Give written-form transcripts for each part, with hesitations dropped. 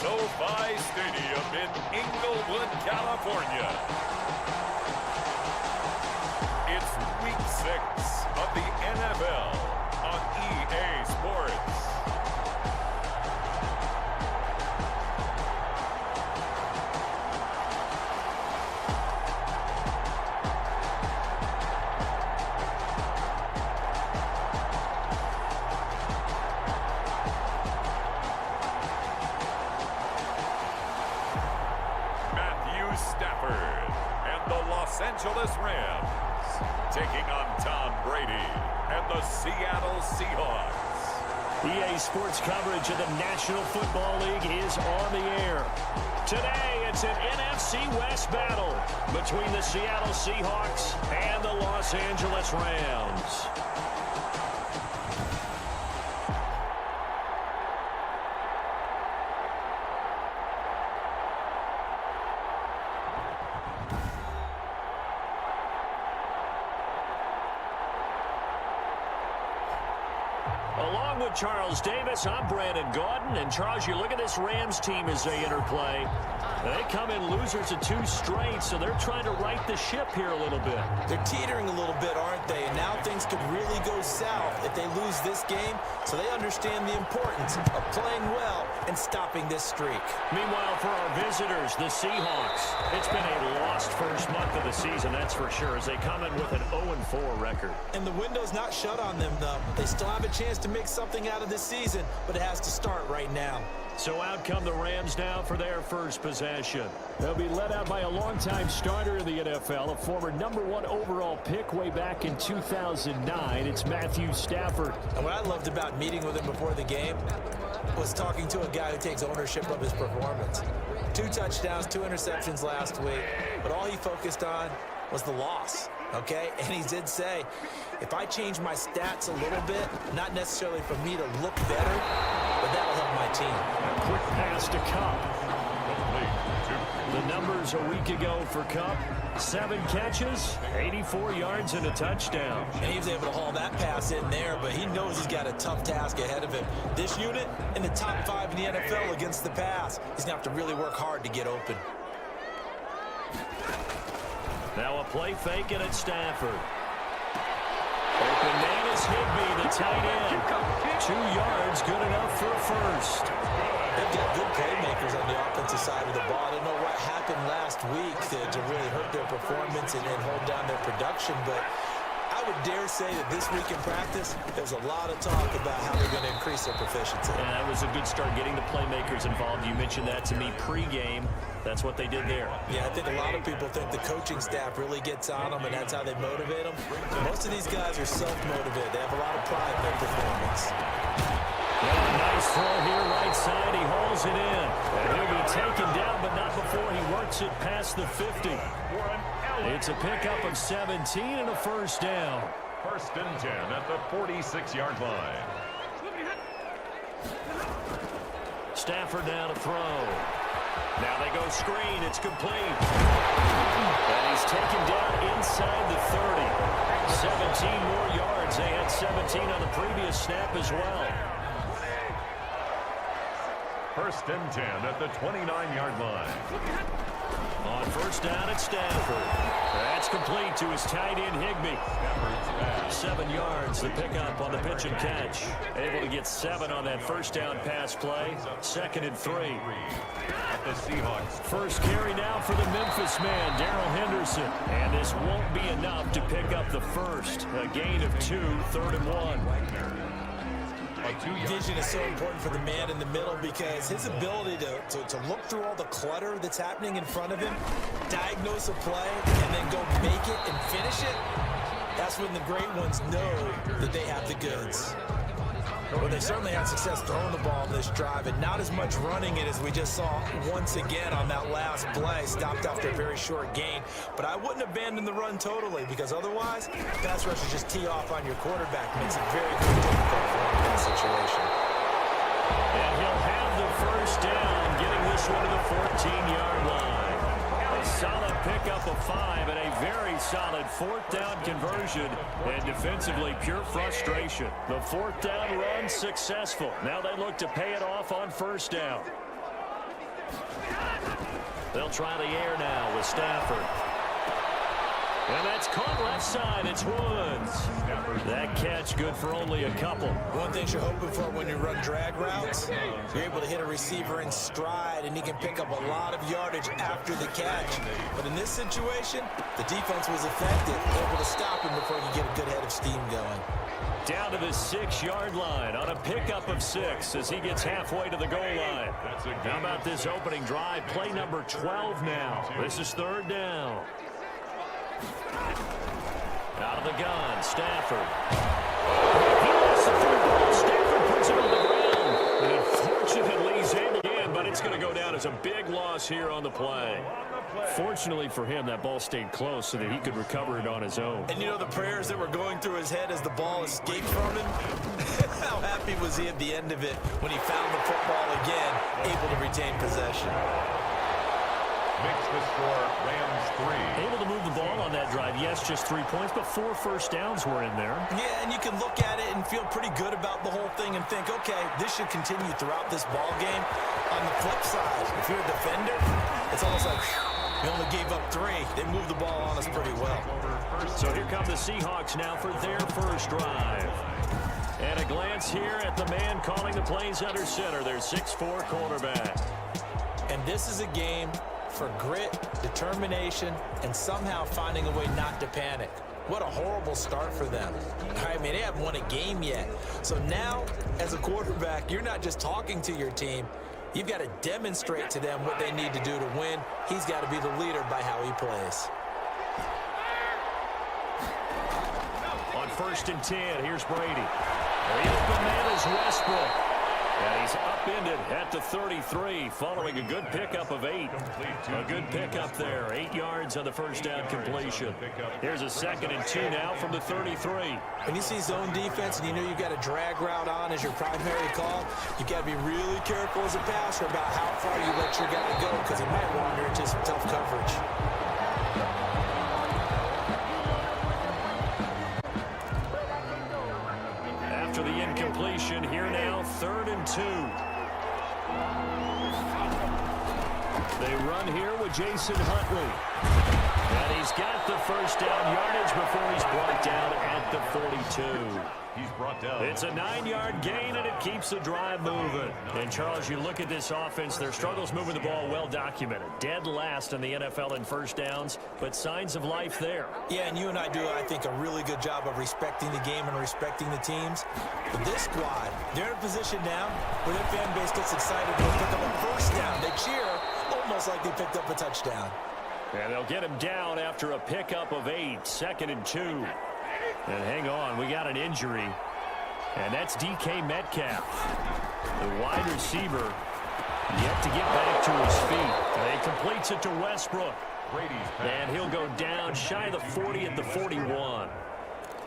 SoFi Stadium in Inglewood, California. It's Week 6 of the NFL on EA Sports. Stafford and the Los Angeles Rams taking on Tom Brady and the Seattle Seahawks. EA Sports coverage of the National Football League is on the air. Today, it's an NFC West battle between the Seattle Seahawks and the Los Angeles Rams. Along with Charles Davis, I'm Brandon Gaudin. And Charles, you look at this Rams team as they interplay. They come in losers of 2 straight, so they're trying to right the ship here a little bit. They're teetering a little bit, aren't they? And now things could really go south if they lose this game, so they understand the importance of playing well and stopping this streak. Meanwhile, for our visitors, the Seahawks, it's been a lost first month of the season, that's for sure, as they come in with an 0-4 record. And the window's not shut on them, though. They still have a chance to make something out of this season, but it has to start right now. So out come the Rams now for their first possession. They'll be led out by a longtime starter in the NFL, a former #1 overall pick way back in 2009. It's Matthew Stafford. And what I loved about meeting with him before the game was talking to a guy who takes ownership of his performance. 2 touchdowns, 2 interceptions last week, but all he focused on was the loss, okay? And he did say, if I change my stats a little bit, not necessarily for me to look better, but that'll help my team. A quick pass to Cup. The numbers a week ago for Cup: 7 catches, 84 yards, and a touchdown. And he was able to haul that pass in there, but he knows he's got a tough task ahead of him. This unit in the top 5 in the NFL against the pass. He's going to have to really work hard to get open. Now a play fake, and it's Stafford. Open man is Higbee, the tight end. 2 yards, good enough for a first. They've got good playmakers on the offensive side of the ball. I don't know what happened last week to really hurt their performance and hold down their production, but I would dare say that this week in practice, there's a lot of talk about how they're going to increase their proficiency. And that was a good start, getting the playmakers involved. You mentioned that to me pregame. That's what they did there. Yeah, I think a lot of people think the coaching staff really gets on them, and that's how they motivate them. Most of these guys are self-motivated. They have a lot of pride in their performance. Well, nice throw here, right side. He hauls it in. And he'll be taken down, but not before he works it past the 50. It's a pickup of 17 and a first down. 1st and 10 at the 46-yard line. Stafford now to throw. Now they go screen. It's complete. And he's taken down inside the 30. 17 more yards. They had 17 on the previous snap as well. 1st and 10 at the 29-yard line. On first down, it's Stafford. That's complete to his tight end, Higbee. 7 yards, the pickup on the pitch and catch. Able to get 7 on that first down pass play. 2nd and 3. At the Seahawks. First carry now for the Memphis man, Darrell Henderson. And this won't be enough to pick up the first. A gain of 2, 3rd and 1. Vision is so important for the man in the middle because his ability to look through all the clutter that's happening in front of him, diagnose a play, and then go make it and finish it, that's when the great ones know that they have the goods. Well, they certainly had success throwing the ball in this drive, and not as much running it as we just saw once again on that last play. Stopped after a very short gain. But I wouldn't abandon the run totally, because otherwise, pass rushers just tee off on your quarterback. Makes it very, very difficult for him in that situation. And he'll have the first down, getting this one to the 14-yard line. A solid pickup of 5 and a very solid 4th down conversion. And defensively, pure frustration. The 4th down run successful. Now they look to pay it off on first down. They'll try the air now with Stafford. And that's caught left side. It's Woods. That catch good for only a couple. One thing you're hoping for when you run drag routes, you're able to hit a receiver in stride, and he can pick up a lot of yardage after the catch. But in this situation, the defense was effective, able to stop him before he could get a good head of steam going. Down to the 6-yard line on a pickup of 6 as he gets halfway to the goal line. How about this opening drive? Play number 12 now. This is 3rd down. Out of the gun, Stafford. He lost the football. Stafford puts it on the ground. And unfortunately, he's able to get in, but it's going to go down as a big loss here on the play. Fortunately for him, that ball stayed close so that he could recover it on his own. And you know the prayers that were going through his head as the ball escaped from him? How happy was he at the end of it when he found the football again, able to retain possession? Makes the score Rams 3. Able to move the ball on that drive. Yes, just 3 points, but 4 first downs were in there. Yeah, and you can look at it and feel pretty good about the whole thing and think, okay, this should continue throughout this ball game. On the flip side, if you're a defender, it's almost like, we only gave up 3. They moved the ball on us pretty well. So here come the Seahawks now for their first drive. And a glance here at the man calling the plays under center, their 6'4" quarterback. And this is a game for grit, determination, and somehow finding a way not to panic. What a horrible start for them. I mean, they haven't won a game yet. So now, as a quarterback, you're not just talking to your team. You've got to demonstrate to them what they need to do to win. He's got to be the leader by how he plays. On 1st and 10, here's Brady. The open man is Westbrook. And he's upended at the 33 following a good pickup of 8. A good pickup there. 8 yards on the first down completion. Here's a 2nd and 2 now from the 33. When you see zone defense and you know you've got a drag route on as your primary call, you've got to be really careful as a passer about how far you let your guy go because he might wander into some tough coverage. After the incompletion, here now, 3rd and 2. They run here with Jason Huntley. And he's got the first down yardage before he's brought down at the 42. He's brought down. It's a 9-yard gain, and it keeps the drive moving. And, Charles, you look at this offense, their struggles moving the ball well documented. Dead last in the NFL in first downs, but signs of life there. Yeah, and you and I do, I think, a really good job of respecting the game and respecting the teams. But this squad, they're in a position now where their fan base gets excited when they pick up a first down. They cheer almost like they picked up a touchdown. And they'll get him down after a pickup of 8, 2nd and 2. And hang on, we got an injury. And that's DK Metcalf. The wide receiver yet to get back to his feet. And he completes it to Westbrook. And he'll go down shy of the 40 at the 41. Well,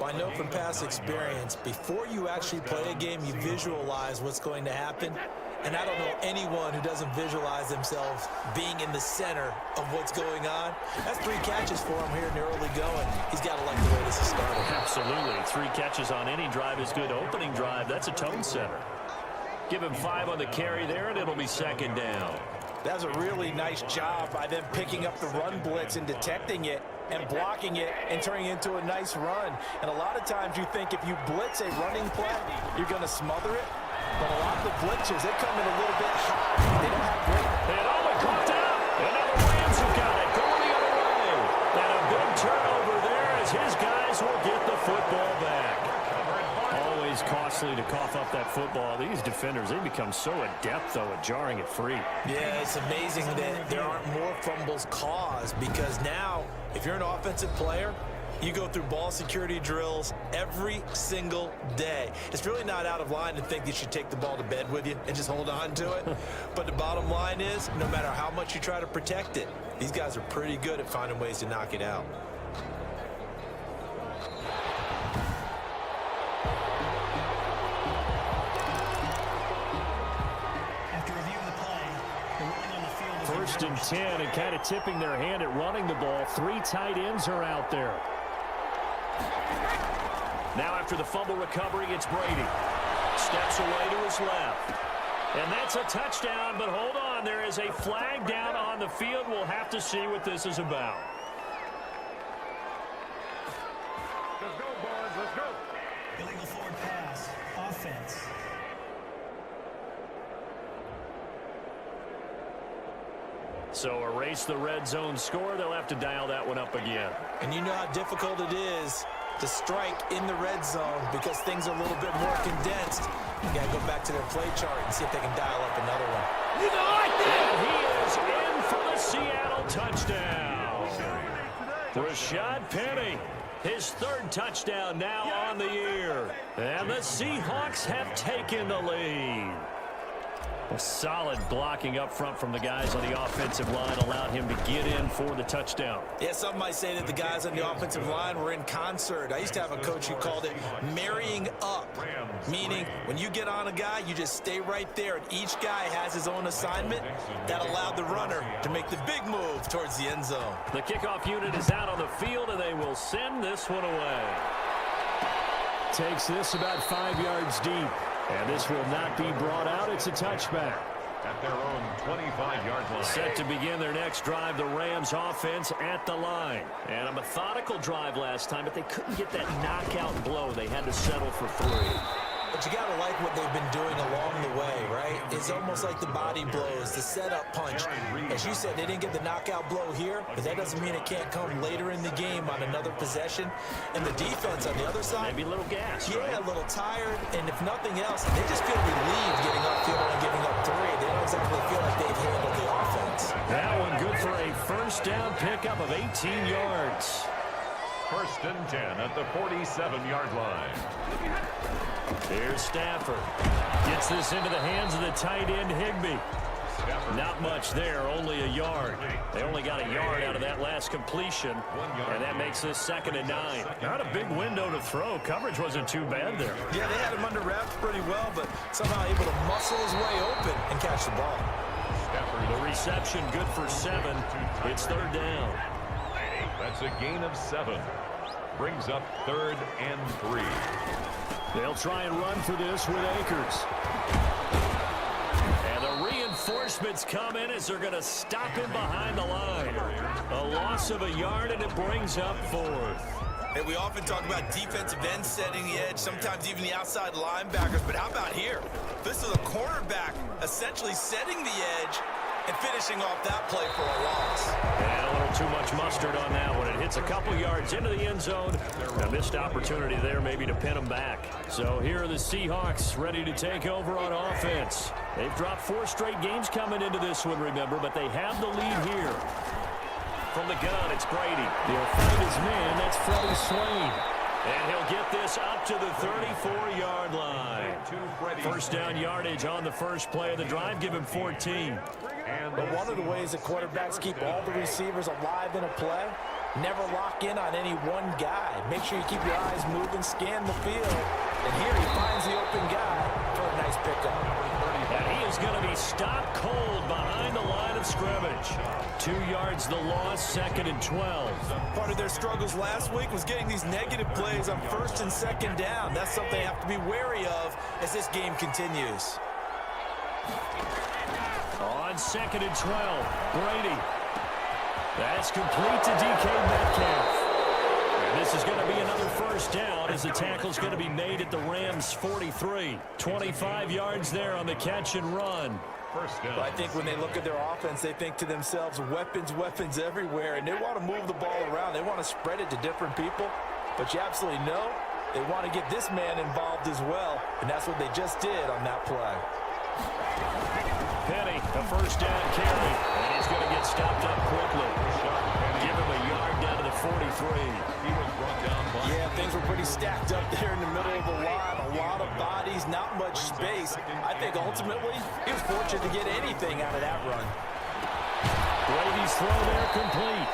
I know from past experience, before you actually play a game, you visualize what's going to happen. And I don't know anyone who doesn't visualize themselves being in the center of what's going on. That's 3 catches for him here in the early going. He's got to like the way this is starting. Absolutely. 3 catches on any drive is good. Opening drive, that's a tone setter. Give him 5 on the carry there, and it'll be 2nd down. That's a really nice job by them picking up the run blitz and detecting it and blocking it and turning it into a nice run. And a lot of times you think if you blitz a running play, you're going to smother it. But a lot of the blitzers, they come in a little bit high. They don't have great. And we caught out. And now the Rams have got it. Going the other way. And a big turnover there as his guys will get the football back. Always costly to cough up that football. These defenders, they become so adept, though, at jarring it free. Yeah, it's amazing that there aren't more fumbles caused because now, if you're an offensive player, you go through ball security drills every single day. It's really not out of line to think you should take the ball to bed with you and just hold on to it. But the bottom line is, no matter how much you try to protect it, these guys are pretty good at finding ways to knock it out. First and 10, and kind of tipping their hand at running the ball. 3 tight ends are out there. Now after the fumble recovery, it's Brady. Steps away to his left. And that's a touchdown, but hold on. There is a flag down on the field. We'll have to see what this is about. Let's go, boys. Let's go. Illegal forward pass. Offense. So erase the red zone score. They'll have to dial that one up again. And you know how difficult it is to strike in the red zone because things are a little bit more condensed. You got to go back to their play chart and see if they can dial up another one. And he is in for the Seattle touchdown. Rashad Penny, his third touchdown now on the year. And the Seahawks have taken the lead. A solid blocking up front from the guys on the offensive line allowed him to get in for the touchdown. Yeah, some might say that the guys on the offensive line were in concert. I used to have a coach who called it marrying up, meaning when you get on a guy, you just stay right there, and each guy has his own assignment. That allowed the runner to make the big move towards the end zone. The kickoff unit is out on the field, and they will send this one away. Takes this about 5 yards deep. And this will not be brought out. It's a touchback. At their own 25-yard line. Set to begin their next drive, the Rams offense at the line. And a methodical drive last time, but they couldn't get that knockout blow. They had to settle for 3. But you got to like what they've been doing along the way, right? It's almost like the body blows, the setup punch. As you said, they didn't get the knockout blow here, but that doesn't mean it can't come later in the game on another possession. And the defense on the other side, maybe a little gas, yeah, right? A little tired. And if nothing else, they just feel relieved getting upfield and giving up 3. They don't exactly feel like they've handled the offense. That one good for a first down pickup of 18 yards. First and 10 at the 47-yard line. Here's Stafford. Gets this into the hands of the tight end, Higbee. Not much there, only a yard. They only got a yard out of that last completion, and that makes this 2nd and 9. Not a big window to throw. Coverage wasn't too bad there. Yeah, they had him under wraps pretty well, but somehow able to muscle his way open and catch the ball. The reception good for 7. It's 3rd down. That's a gain of 7. Brings up 3rd and 3. They'll try and run for this with Akers. And the reinforcements come in as they're going to stop him behind the line. A loss of a yard, and it brings up 4th. And we often talk about defensive ends setting the edge, sometimes even the outside linebackers. But how about here? This is a cornerback essentially setting the edge and finishing off that play for a loss. And a little too much mustard on that one. It hits a couple yards into the end zone. A missed opportunity there maybe to pin them back. So here are the Seahawks ready to take over on offense. They've dropped 4 straight games coming into this one, remember, but they have the lead here. From the gun, it's Brady. He'll find his man. That's Freddie Swain. And he'll get this up to the 34-yard line. First down yardage on the first play of the drive. Give him 14. But one of the ways that quarterbacks keep all the receivers alive in a play, never lock in on any one guy. Make sure you keep your eyes moving, scan the field. And here he finds the open guy for a nice pickup. And he is going to be stopped cold behind the line of scrimmage. 2 yards the loss, 2nd and 12. Part of their struggles last week was getting these negative plays on 1st and 2nd down. That's something they have to be wary of as this game continues. On 2nd and 12, Brady. That's complete to DK Metcalf. And this is going to be another first down as the tackle's going to be made at the Rams' 43. 25 yards there on the catch and run. First down. But I think when they look at their offense, they think to themselves, weapons, weapons everywhere, and they want to move the ball around. They want to spread it to different people. But you absolutely know they want to get this man involved as well, and that's what they just did on that play. Penny, a first down carry, and he's going to get stopped up quickly. Give him a yard down to the 43. He was brought down by... Yeah, things were pretty stacked up there in the middle of the line. A lot of bodies, not much space. I think ultimately he was fortunate to get anything out of that run. Brady's throw there complete.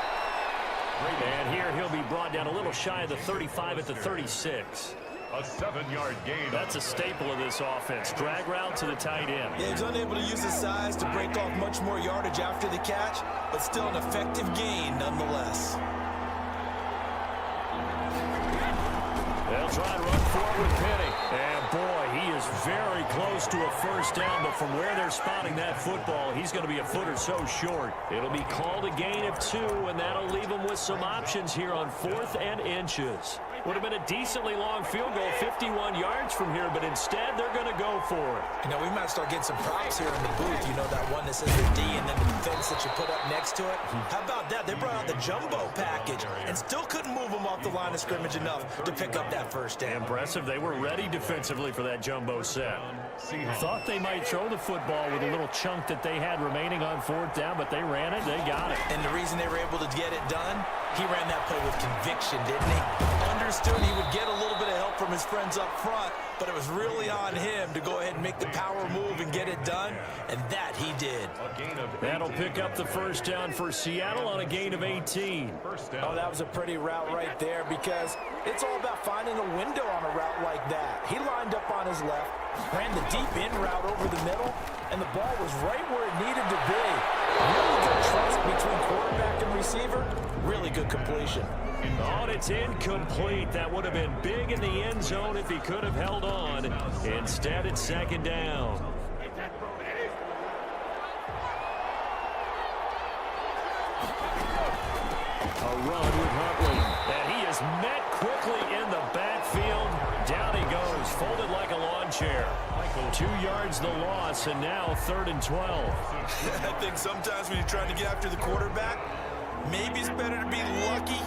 And here he'll be brought down a little shy of the 35 at the 36. A 7-yard gain. That's a staple of this offense. Drag route to the tight end. Yeah, he's unable to use his size to break off much more yardage after the catch, but still an effective gain nonetheless. They'll try to run forward with Penny. And boy, he is very close to a first down, but from where they're spotting that football, he's going to be a foot or so short. It'll be called a gain of 2, and that'll leave them with some options here on 4th and inches. Would have been a decently long field goal, 51 yards from here, but instead they're going to go for it. You know, we might start getting some props here in the booth. You know, that one that says the D and then the defense that you put up next to it. How about that? They brought out the jumbo package and still couldn't move them off the line of scrimmage enough to pick up that first down. Impressive. They were ready defensively for that jumbo set. Thought they might throw the football with a little chunk that they had remaining on 4th down, but they ran it. They got it. And the reason they were able to get it done, he ran that play with conviction, didn't he? Understood he would get a little bit of help from his friends up front, but it was really on him to go ahead and make the power move and get it done, and that he did. That'll pick up the first down for Seattle on a gain of 18. Oh, that was a pretty route right there, because it's all about finding a window on a route like that. He lined up on his left, ran the deep in route over the middle, and the ball was right where it needed to be. Really good trust between quarterback and receiver. Really good completion. Oh, it's incomplete. That would have been big in the end zone if he could have held on. Instead, it's 2nd down. A run with Huntley. And he is met quickly in the backfield. Down he goes, folded like a lawn chair. 2 yards the loss, and now 3rd and 12. I think sometimes when you're trying to get after the quarterback, maybe it's better to be lucky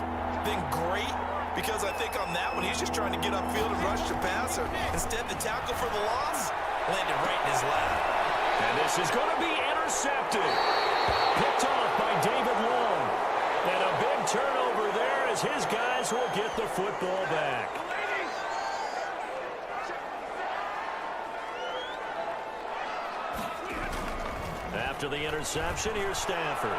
than great, because I think on that one, he's just trying to get upfield and rush the passer. Instead, the tackle for the loss landed right in his lap. And this is going to be intercepted. Picked off by David Long. And a big turnover there as his guys will get the football back. After the interception, here's Stafford.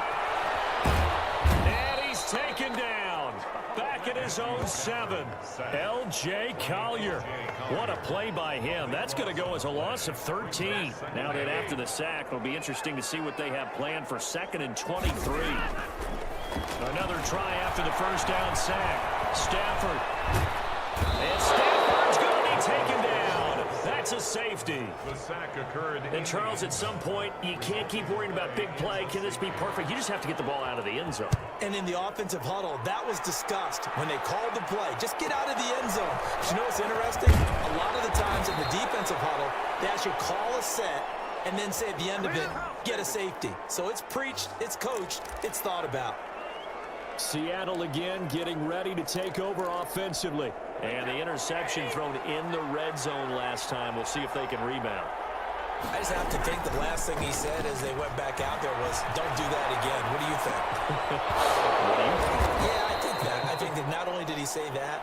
And he's taken down. Back at his own 7. L.J. Collier. What a play by him. That's going to go as a loss of 13. Now that after the sack, it'll be interesting to see what they have planned for 2nd and 23. Another try after the first down sack. Stafford. And Stafford's going to be taken down. That's a safety. The sack occurred. And Charles, at some point, you can't keep worrying about big play. Can this be perfect? You just have to get the ball out of the end zone. And in the offensive huddle, that was discussed when they called the play. Just get out of the end zone. But you know what's interesting? A lot of the times in the defensive huddle, they actually call a set and then say at the end of it, get a safety. So it's preached, it's coached, it's thought about. Seattle again getting ready to take over offensively. And the interception thrown in the red zone last time. We'll see if they can rebound. I just have to think the last thing he said as they went back out there was, don't do that again. What do you think? What do you think? Yeah, I think that. I think that not only did he say that,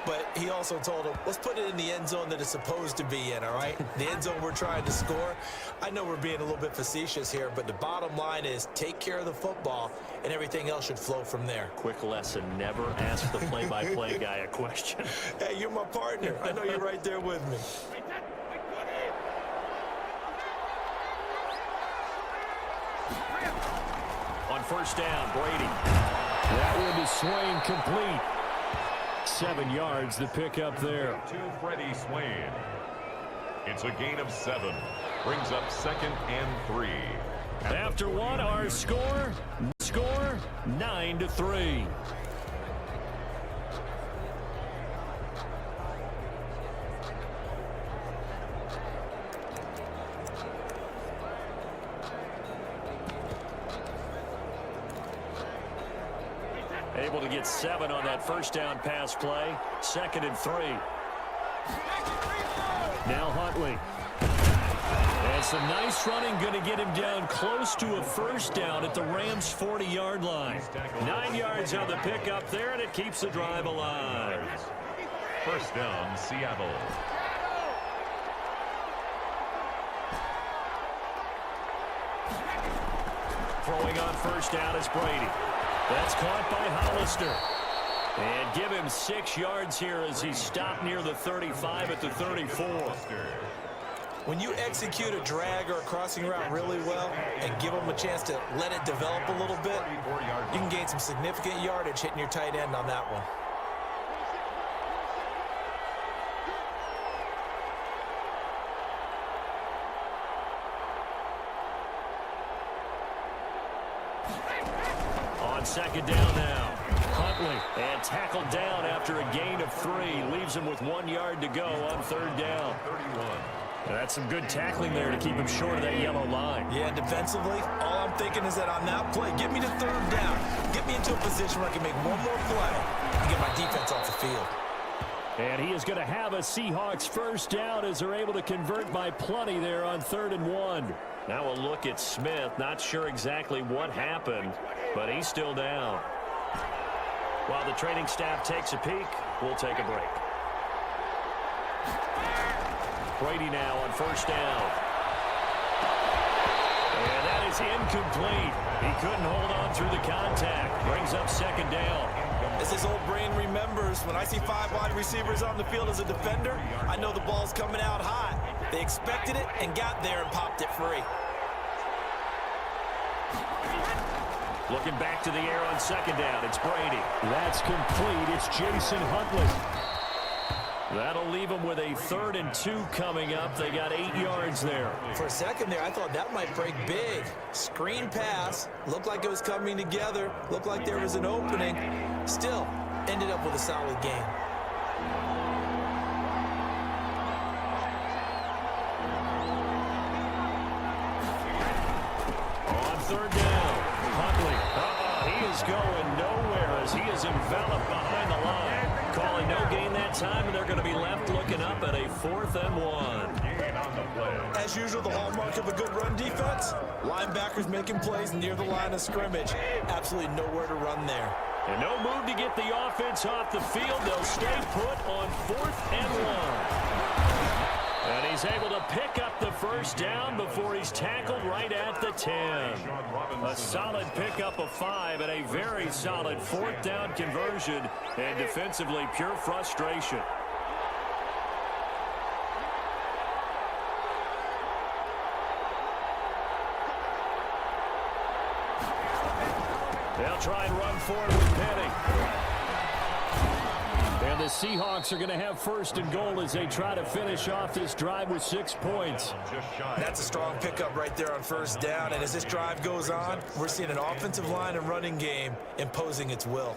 but he also told him, let's put it in the end zone that it's supposed to be in, all right? The end zone we're trying to score. I know we're being a little bit facetious here, but the bottom line is take care of the football, and everything else should flow from there. Quick lesson, never ask the play-by-play guy a question. Hey, you're my partner. I know you're right there with me. On first down, Brady. That one is swing complete. 7 yards, the pickup there. To Freddie Swain. It's a gain of 7. Brings up 2nd and 3. After one, our score 9-3. Able to get 7 on that first down pass play. 2nd and 3. Now Huntley. And some nice running, going to get him down close to a first down at the Rams' 40-yard line. 9 yards on the pickup there, and it keeps the drive alive. First down, Seattle. Throwing on first down is Brady. That's caught by Hollister. And give him 6 yards here as he's stopped near the 35 at the 34. When you execute a drag or a crossing route really well and give them a chance to let it develop a little bit, you can gain some significant yardage hitting your tight end on that one. on second down now. Huntley, and tackled down after a gain of 3. Leaves him with 1 yard to go on third down. 31. That's some good tackling there to keep him short of that yellow line. Yeah, defensively, all I'm thinking is that on that play, get me to third down. Get me into a position where I can make one more play and get my defense off the field. And he is going to have a Seahawks first down as they're able to convert by plenty there on 3rd and 1. Now a look at Smith. Not sure exactly what happened, but he's still down. While the training staff takes a peek, we'll take a break. Brady now on first down. And that is incomplete. He couldn't hold on through the contact. Brings up second down. As his old brain remembers, when I see 5 wide receivers on the field as a defender, I know the ball's coming out hot. They expected it and got there and popped it free. Looking back to the air on second down. It's Brady. That's complete. It's Jason Huntley. That'll leave them with a 3rd and 2 coming up. They got 8 yards there. For a second there, I thought that might break big. Screen pass. Looked like it was coming together. Looked like there was an opening. Still, ended up with a solid game. On third down, Huntley. He is going nowhere as he is enveloped behind the line. Calling no gain that time, and they're going to be left looking up at a 4th and 1. As usual, the hallmark of a good run defense, linebackers making plays near the line of scrimmage. Absolutely nowhere to run there. And no move to get the offense off the field. They'll stay put on 4th and 1. And he's able to pick up the first down before he's tackled right at the 10. A solid pickup of 5 and a very solid 4th down conversion. And defensively, pure frustration. They'll try and run forward with Penny. And the Seahawks are going to have 1st and goal as they try to finish off this drive with 6 points. That's a strong pickup right there on first down. And as this drive goes on, we're seeing an offensive line and running game imposing its will.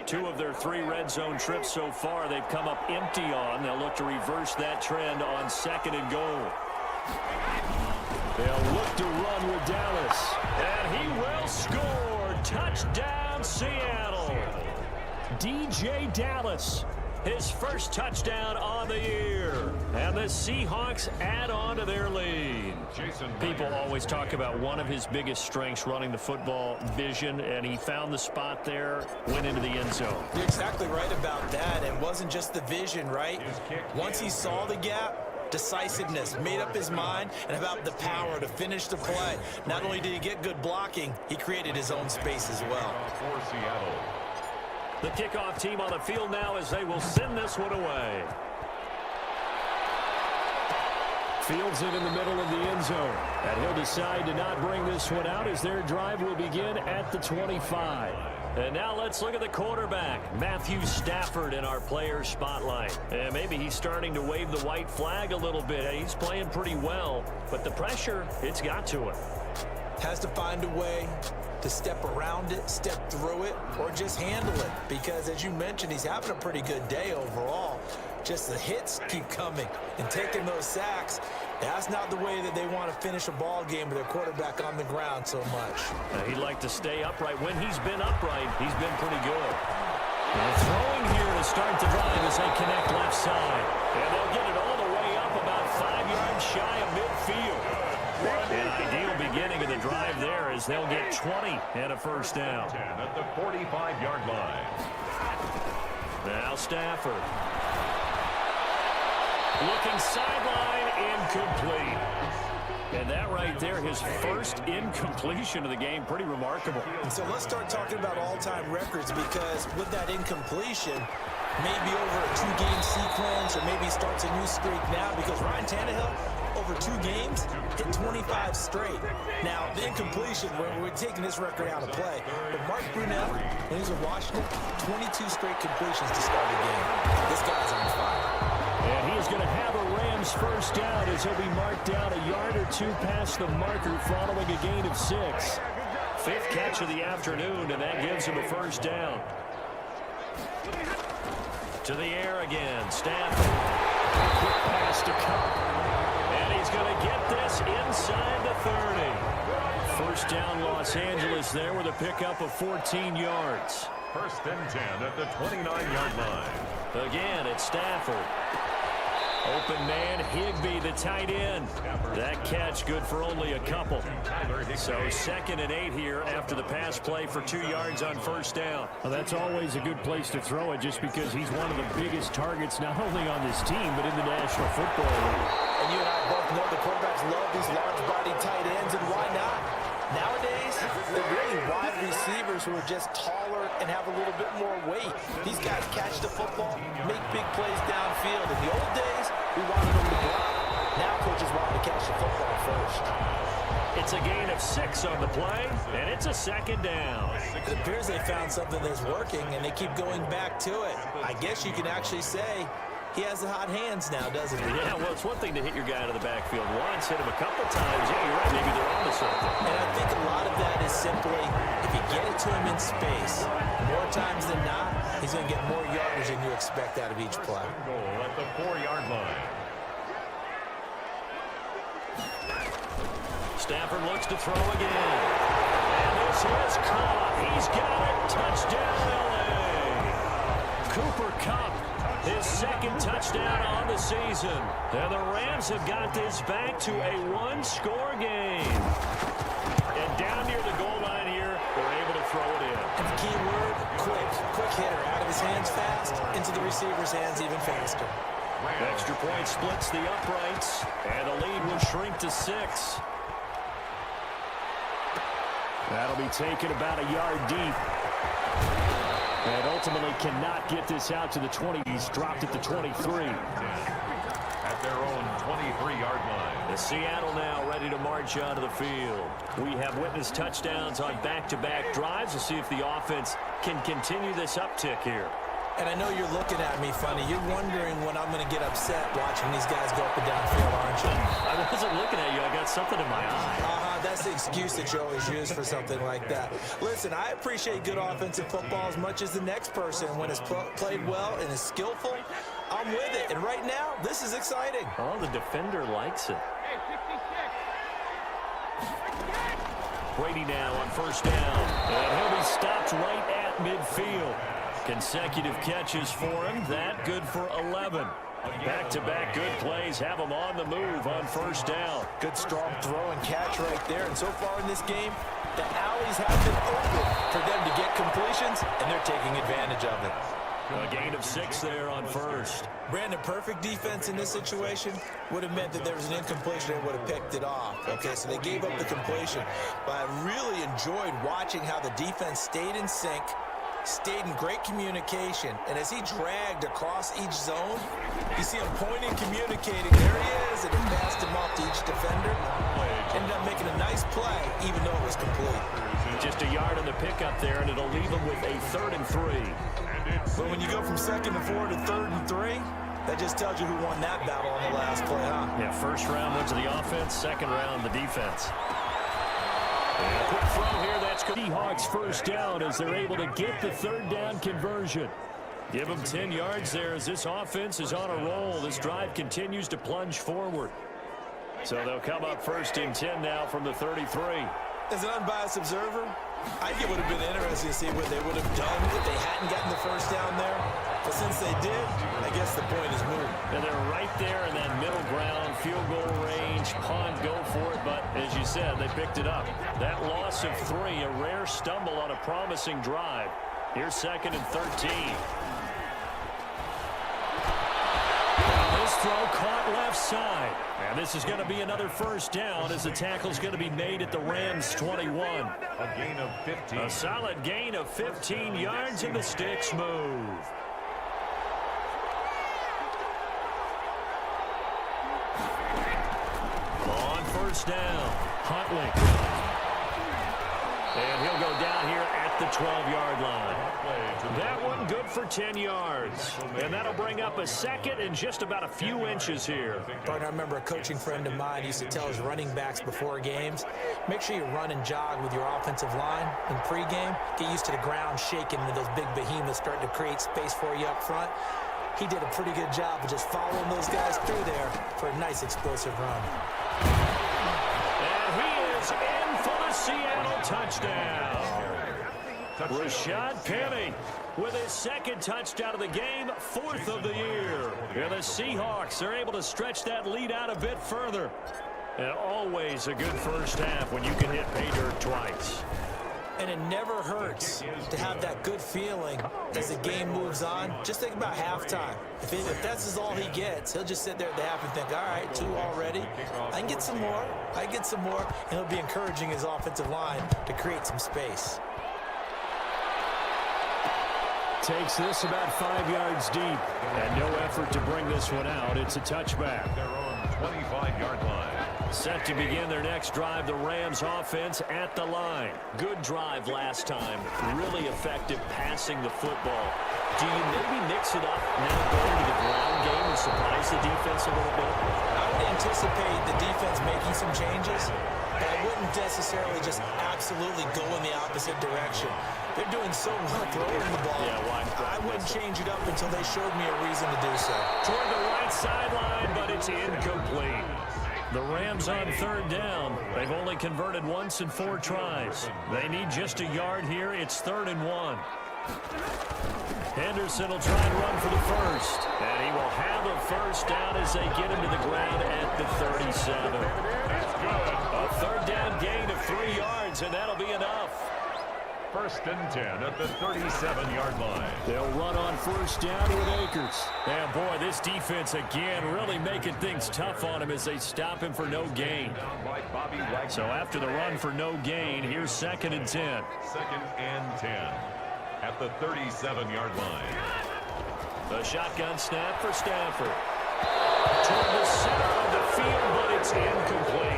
2 of their 3 red zone trips so far they've come up empty on. They'll look to reverse that trend on 2nd and goal. They'll look to run with Dallas. And he will score. Touchdown, Seattle. DJ Dallas, his first touchdown on the year. And the Seahawks add on to their lead. People always talk about one of his biggest strengths running the football, vision, and he found the spot there, went into the end zone. You're exactly right about that. It wasn't just the vision, right? Once he saw the gap, decisiveness, made up his mind, and about the power to finish the play. Not only did he get good blocking, he created his own space as well. For Seattle. The kickoff team on the field now as they will send this one away. Fields it in the middle of the end zone. And he'll decide to not bring this one out as their drive will begin at the 25. And now let's look at the quarterback, Matthew Stafford, in our player spotlight. And maybe he's starting to wave the white flag a little bit. He's playing pretty well, but the pressure, it's got to him. Has to find a way to step around it, step through it, or just handle it. Because as you mentioned, he's having a pretty good day overall. Just the hits keep coming and taking those sacks. That's not the way that they want to finish a ball game with their quarterback on the ground so much. He'd like to stay upright. When he's been upright, he's been pretty good. And throwing here to start the drive as they connect left side. And they'll get it all the way up about 5 yards shy of midfield. An ideal beginning of the drive there as they'll get 20 and a first down. At the 45-yard line. Now Stafford. Looking sideline, incomplete. And that right there, his first incompletion of the game, pretty remarkable. So let's start talking about all-time records, because with that incompletion, maybe over a 2-game sequence, or maybe he starts a new streak now, because Ryan Tannehill, over 2 games, hit 25 straight. Now, the incompletion, we're taking this record out of play. But Mark Brunell, when he was in Washington, 22 straight completions to start the game. This guy's on fire. And he is going to have a Rams Rams first down as he'll be marked down a yard or two past the marker following a gain of 6. Fifth catch of the afternoon, and that gives him a first down. To the air again. Stafford. Quick pass to Cup. And he's going to get this inside the 30. First down Los Angeles there with a pickup of 14 yards. First and 10 at the 29-yard line. Again, it's Stafford. Open man, Higbee, the tight end. That catch good for only a couple. So 2nd and 8 here after the pass play for 2 yards on first down. Well, that's always a good place to throw it just because he's one of the biggest targets not only on this team but in the National Football League. And you and I both know the quarterbacks love these large-bodied tight ends, and why not? Nowadays, they're really wide receivers who are just taller and have a little bit more weight. These guys catch the football, make big plays downfield. In the old days, we wanted them to block. Now coaches want to catch the football first. It's a gain of 6 on the play, and it's a 2nd down. It appears they found something that's working, and they keep going back to it. I guess you can actually say he has the hot hands now, doesn't he? Yeah, well, it's one thing to hit your guy out of the backfield once, hit him a couple times. Yeah, you're right. Maybe they're on to something. And I think a lot of that is simply, if you get it to him in space, more times than not, he's going to get more yardage than you expect out of each play. Goal at the 4-yard line. Stafford looks to throw again. And this is caught. He's got it. Touchdown, L.A. Cooper Kupp, his 2nd touchdown on the season. And the Rams have got this back to a 1-score game. And down near the goal line here, they're able to throw it in. And the key word, quick. Quick hitter. Out of his hands fast, into the receiver's hands even faster. Extra point splits the uprights, and the lead will shrink to 6. That'll be taken about a yard deep. And ultimately cannot get this out to the 20. He's dropped at the 23. At their own 23-yard line. The Seattle now ready to march onto the field. We have witnessed touchdowns on back-to-back drives. We'll see if the offense can continue this uptick here. And I know you're looking at me funny. You're wondering when I'm going to get upset watching these guys go up and down the field, aren't you? I wasn't looking at you. I got something in my eye. That's the excuse that you always use for something like that. Listen, I appreciate good offensive football as much as the next person. When it's played well and is skillful, I'm with it. And right now, this is exciting. Oh, the defender likes it. Brady now on first down. And he'll be stopped right at midfield. Consecutive catches for him. That good for 11. Back-to-back good plays have them on the move on first down. Good strong throw and catch right there. And so far in this game, the alleys have been open for them to get completions, and they're taking advantage of it. A gain of 6 there on first. Brandon, perfect defense in this situation would have meant that there was an incompletion and would have picked it off. Okay, so they gave up the completion. But I really enjoyed watching how the defense stayed in sync, stayed in great communication, and as he dragged across each zone, you see him pointing, communicating. There he is, and he passed him off to each defender. Ended up making a nice play, even though it was complete. Just a yard on the pickup there, and it'll leave him with a 3rd and 3. But when you go from 2nd and 4 to 3rd and 3, that just tells you who won that battle on the last play, huh? Yeah, first round went to the offense, second round the defense. And a quick throw here, that's good. Seahawks first down as they're able to get the 3rd down conversion. Give them 10 yards there as this offense is on a roll. This drive continues to plunge forward. So they'll come up 1st and 10 now from the 33. As an unbiased observer, I think it would have been interesting to see what they would have done if they hadn't gotten the first down there. But since they did, I guess the point is moved. And they're right there in that middle ground, field goal range, punt, go for it. But as you said, they picked it up. That loss of 3, a rare stumble on a promising drive. Here's 2nd and 13. This throw caught left side. And this is going to be another first down as the tackle's going to be made at the Rams' 21. A gain of 15. A solid gain of 15 yards, and the sticks move. On first down, Huntley. And he'll go down here at the 12-yard line. That one good for 10 yards. And that'll bring up a second and just about a few inches here. Partner, I remember a coaching friend of mine used to tell his running backs before games, make sure you run and jog with your offensive line in pregame. Get used to the ground shaking when those big behemoths start to create space for you up front. He did a pretty good job of just following those guys through there for a nice explosive run. And he is in for the Seattle touchdown. Rashad Penny with his second touchdown of the game, 4th of the year. And the Seahawks are able to stretch that lead out a bit further. And always a good first half when you can hit pay dirt twice. And it never hurts to have that good feeling as the game moves on. Just think about halftime. If that's all he gets, he'll just sit there at the half and think, all right, 2 already. I can get some more. I can get some more. And he'll be encouraging his offensive line to create some space. Takes this about 5 yards deep. And no effort to bring this one out. It's a touchback. Their own 25-yard line. Set to begin their next drive, the Rams offense at the line. Good drive last time. Really effective passing the football. Do you maybe mix it up now going to the ground game and surprise the defense a little bit? I would anticipate the defense making some changes, but I wouldn't necessarily just absolutely go in the opposite direction. They're doing so well throwing the ball. I wouldn't change it up until they showed me a reason to do so. Toward the right sideline, but it's incomplete. The Rams on 3rd down. They've only converted once in 4 tries. They need just a yard here. It's 3rd and 1. Henderson will try and run for the first. And he will have a first down as they get him to the ground at the 37. A 3rd down gain of 3 yards, and that'll be enough. 1st and 10 at the 37-yard line. They'll run on first down with Akers. And boy, this defense again really making things tough on him as they stop him for no gain. So after the run for no gain, here's 2nd and 10. 2nd and 10 at the 37-yard line. The shotgun snap for Stafford. Toward the center of the field, but it's incomplete.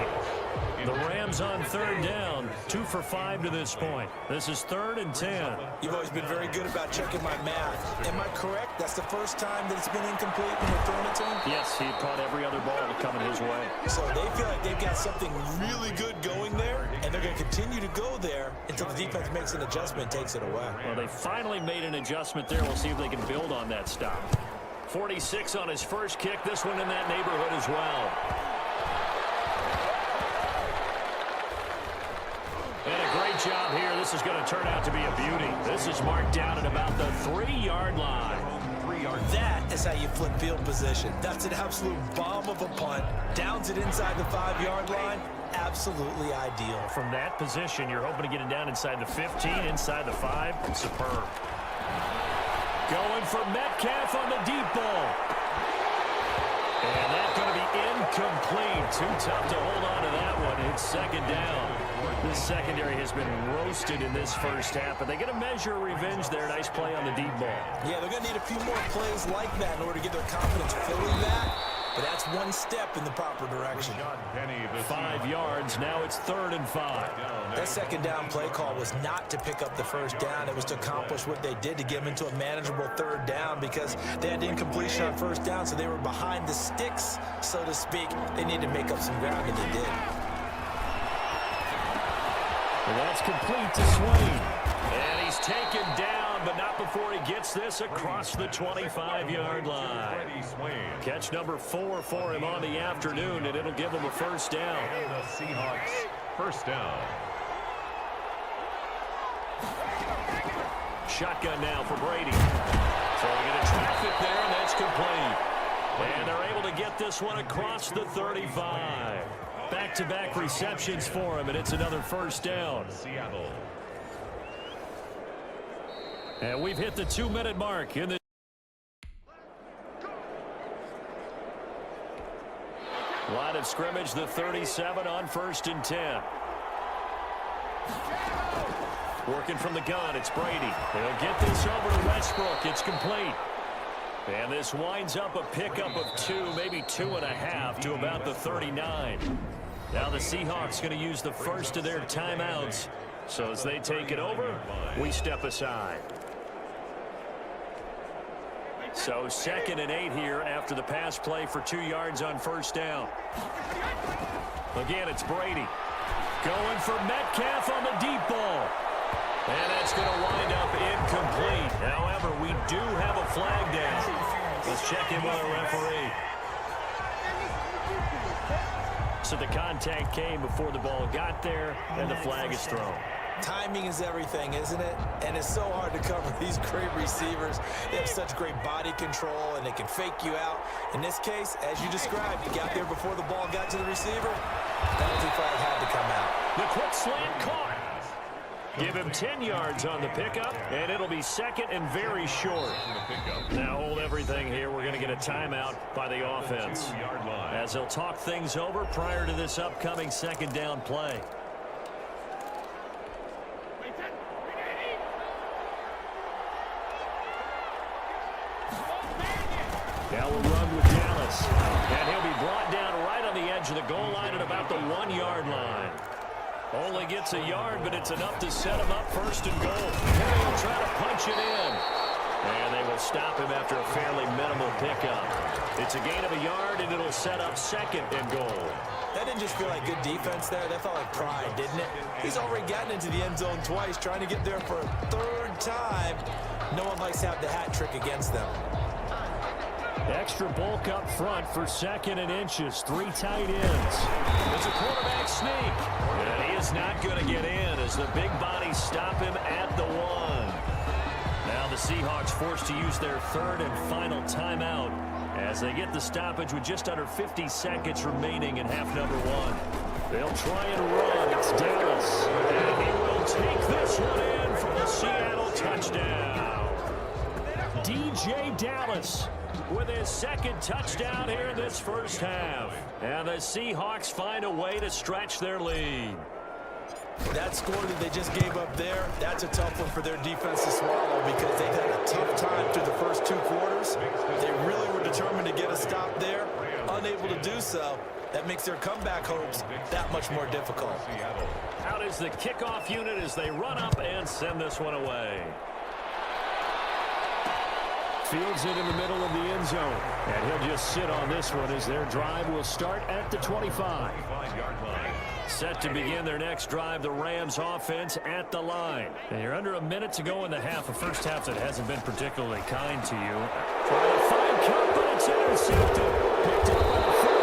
The Rams on 3rd down, 2 for 5 to this point. This is 3rd and 10. You've always been very good about checking my math. Am I correct? That's the first time that it's been incomplete when we're throwing it to him? Yes, he caught every other ball coming his way. So they feel like they've got something really good going there, and they're going to continue to go there until the defense makes an adjustment and takes it away. Well, they finally made an adjustment there. We'll see if they can build on that stop. 46 on his first kick. This one in that neighborhood as well. And a great job here. This is going to turn out to be a beauty. This is marked down at about the 3-yard line. That is how you flip field position. That's an absolute bomb of a punt. Downs it inside the 5-yard line. Absolutely ideal. From that position, you're hoping to get it down inside the 15, inside the 5. Superb. Going for Metcalf on the deep ball. And that's going to be incomplete. Too tough to hold on to that one. It's 2nd down. This secondary has been roasted in this first half, but they get a measure of revenge there. Nice play on the deep ball. Yeah, they're going to need a few more plays like that in order to get their confidence fully back, but that's one step in the proper direction. 5 yards. Now it's 3rd and 5. That 2nd down play call was not to pick up the first down. It was to accomplish what they did to get them into a manageable 3rd down because they had incompletion on first down, so they were behind the sticks, so to speak. They needed to make up some ground, and they did. And that's complete to Swain. And he's taken down, but not before he gets this across the 25-yard line. Catch number 4 for him on the afternoon, and it'll give him a first down. And the Seahawks first down. Shotgun now for Brady. So we get a traffic there, and that's complete. And they're able to get this one across the 35. Back-to-back receptions for him, and it's another first down. Seattle. And we've hit the 2-minute mark in the line of scrimmage, the 37 on 1st and 10. Working from the gun, it's Brady. He'll get this over to Westbrook. It's complete. And this winds up a pickup of 2, maybe 2.5 to about the 39. Now the Seahawks going to use the first of their timeouts So as they take it over, we step aside. So 2nd and 8 here after the pass play for 2 yards on first down. Again, it's Brady. Going for Metcalf on the deep ball. And that's going to wind up incomplete. However, we do have a flag down. Let's check in with our referee. So the contact came before the ball got there, and the flag is thrown. Timing is everything, isn't it? And it's so hard to cover these great receivers. They have such great body control, and they can fake you out. In this case, as you described, you got there before the ball got to the receiver. Penalty flag had to come out. The quick slant caught. Give him 10 yards on the pickup, and it'll be 2nd and very short. Now hold everything here. We're going to get a timeout by the offense as they'll talk things over prior to this upcoming 2nd down play. Now we'll run with Dallas, and he'll be brought down right on the edge of the goal line at about the 1-yard line. Only gets a yard, but it's enough to set him up 1st and goal. And they'll try to punch it in. And they will stop him after a fairly minimal pickup. It's a gain of a yard, and it'll set up 2nd and goal. That didn't just feel like good defense there. That felt like pride, didn't it? He's already gotten into the end zone twice, trying to get there for a 3rd time. No one likes to have the hat trick against them. Extra bulk up front for 2nd and inches. 3 tight ends. It's a quarterback sneak. And he is not going to get in as the big bodies stop him at the 1. Now the Seahawks forced to use their 3rd and final timeout as they get the stoppage with just under 50 seconds remaining in half number 1. They'll try and run. It's Dallas. And he will take this one in for the Seattle touchdown. DJ Dallas with his 2nd touchdown here in this first half. And the Seahawks find a way to stretch their lead. That score that they just gave up there, that's a tough one for their defense to swallow because they've had a tough time through the first 2 quarters. They really were determined to get a stop there, unable to do so. That makes their comeback hopes that much more difficult. Out is the kickoff unit as they run up and send this one away. Fields it in the middle of the end zone. And he'll just sit on this one as their drive will start at the 25. Set to begin their next drive, the Rams offense at the line. And you're under a minute to go in the half, a first half that hasn't been particularly kind to you. Trying to find Cup, but it's intercepted. Picked up by the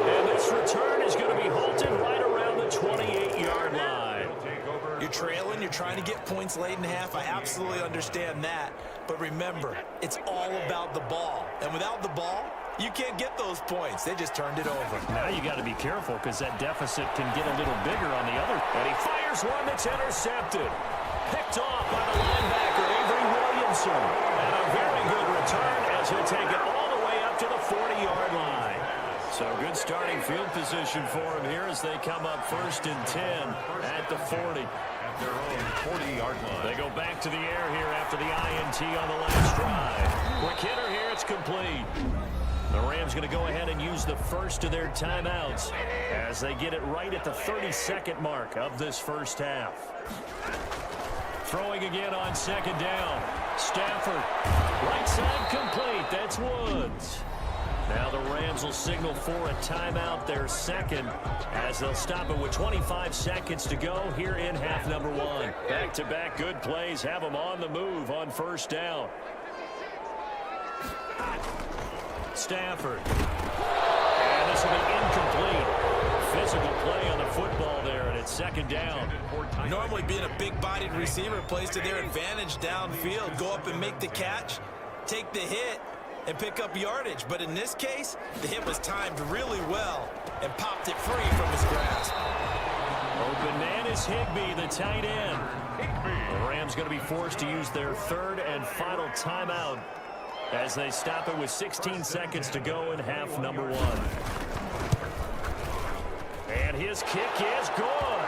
and this return is going to be halted right around the 28-yard line. You're trailing, you're trying to get points late in half. I absolutely understand that. But remember, it's all about the ball. And without the ball, you can't get those points. They just turned it over. Now you got to be careful because that deficit can get a little bigger on the other. And he fires one that's intercepted. Picked off by the linebacker, Avery Williamson. And a very good return as he'll take it all the way up to the 40-yard line. So good starting field position for him here as they come up 1st and 10 at the 40. At their own 40-yard line. They go back to the air here after the INT on the last drive. Quick hitter here, it's complete. The Rams going to go ahead and use the first of their timeouts as they get it right at the 32nd mark of this first half. Throwing again on 2nd down. Stafford, right side complete. That's Woods. Now the Rams will signal for a timeout, their 2nd, as they'll stop it with 25 seconds to go here in half number 1. Back-to-back good plays have them on the move on 1st down. Stafford. And this will be incomplete. Physical play on the football there, and it's 2nd down. Normally being a big-bodied receiver plays to their advantage downfield. Go up and make the catch, take the hit, and pick up yardage. But in this case, the hit was timed really well and popped it free from his grasp. Open man is Higbee, the tight end. The Rams going to be forced to use their 3rd and final timeout as they stop it with 16 seconds to go in half number 1. And his kick is good.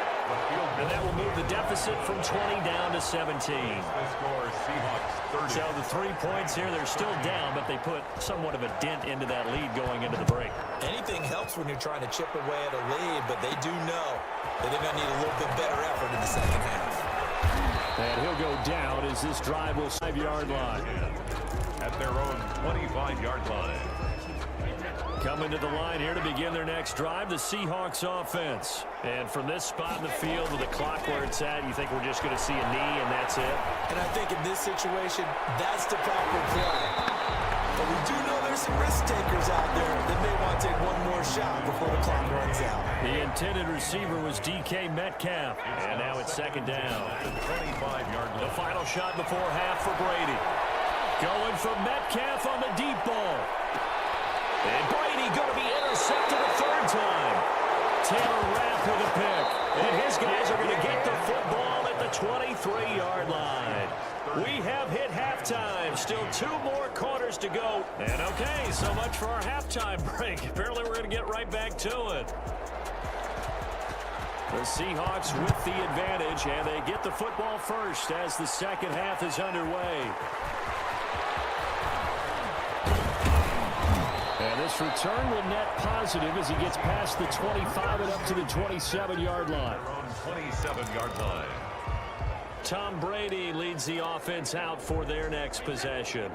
And that will move the deficit from 20 down to 17. The score, Seahawks 30. So the 3 points here, they're still down, but they put somewhat of a dent into that lead going into the break. Anything helps when you're trying to chip away at a lead, but they do know that they're going to need a little bit better effort in the second half. And he'll go down as this drive will 5-yard line. At their own 25-yard line. Coming to the line here to begin their next drive, the Seahawks offense. And from this spot in the field with the clock where it's at, you think we're just going to see a knee and that's it? And I think in this situation, that's the proper play. But we do know there's some risk takers out there that may want to take one more shot before the clock runs out. The intended receiver was DK Metcalf. And now it's second down. 25-yard line. The final shot before half for Brady. Going for Metcalf on the deep ball. And Brady going to be intercepted a third time. Taylor Rapp with a pick. And his guys are going to get the football at the 23-yard line. We have hit halftime. Still 2 more quarters to go. And okay, so much for our halftime break. Apparently we're going to get right back to it. The Seahawks with the advantage, and they get the football first as the second half is underway. And this return will net positive as he gets past the 25 and up to the 27-yard line. 27-yard line. Tom Brady leads the offense out for their next possession.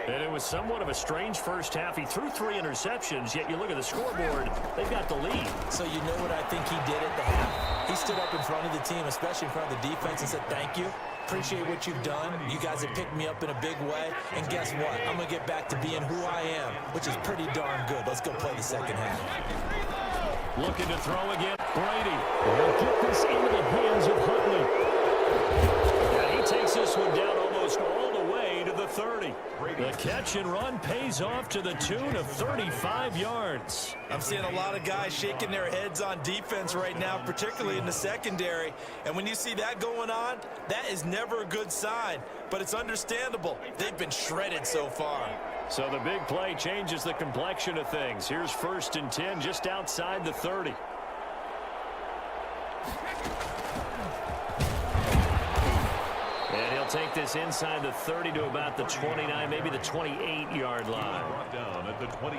And it was somewhat of a strange first half. He threw 3 interceptions, yet you look at the scoreboard, they've got the lead. So you know what I think he did at the half? He stood up in front of the team, especially in front of the defense, and said, thank you. Appreciate what you've done. You guys have picked me up in a big way. And guess what? I'm going to get back to being who I am, which is pretty darn good. Let's go play the second half. Looking to throw again. Brady will get this into the hands of Huntley. And he takes this one down almost all the way to the 30. The catch and run pays off to the tune of 35 yards. I'm seeing a lot of guys shaking their heads on defense right now, particularly in the secondary. And when you see that going on, that is never a good sign. But it's understandable. They've been shredded so far. So the big play changes the complexion of things. Here's 1st and 10 just outside the 30. And he'll take this inside the 30 to about the 29, maybe the 28-yard line.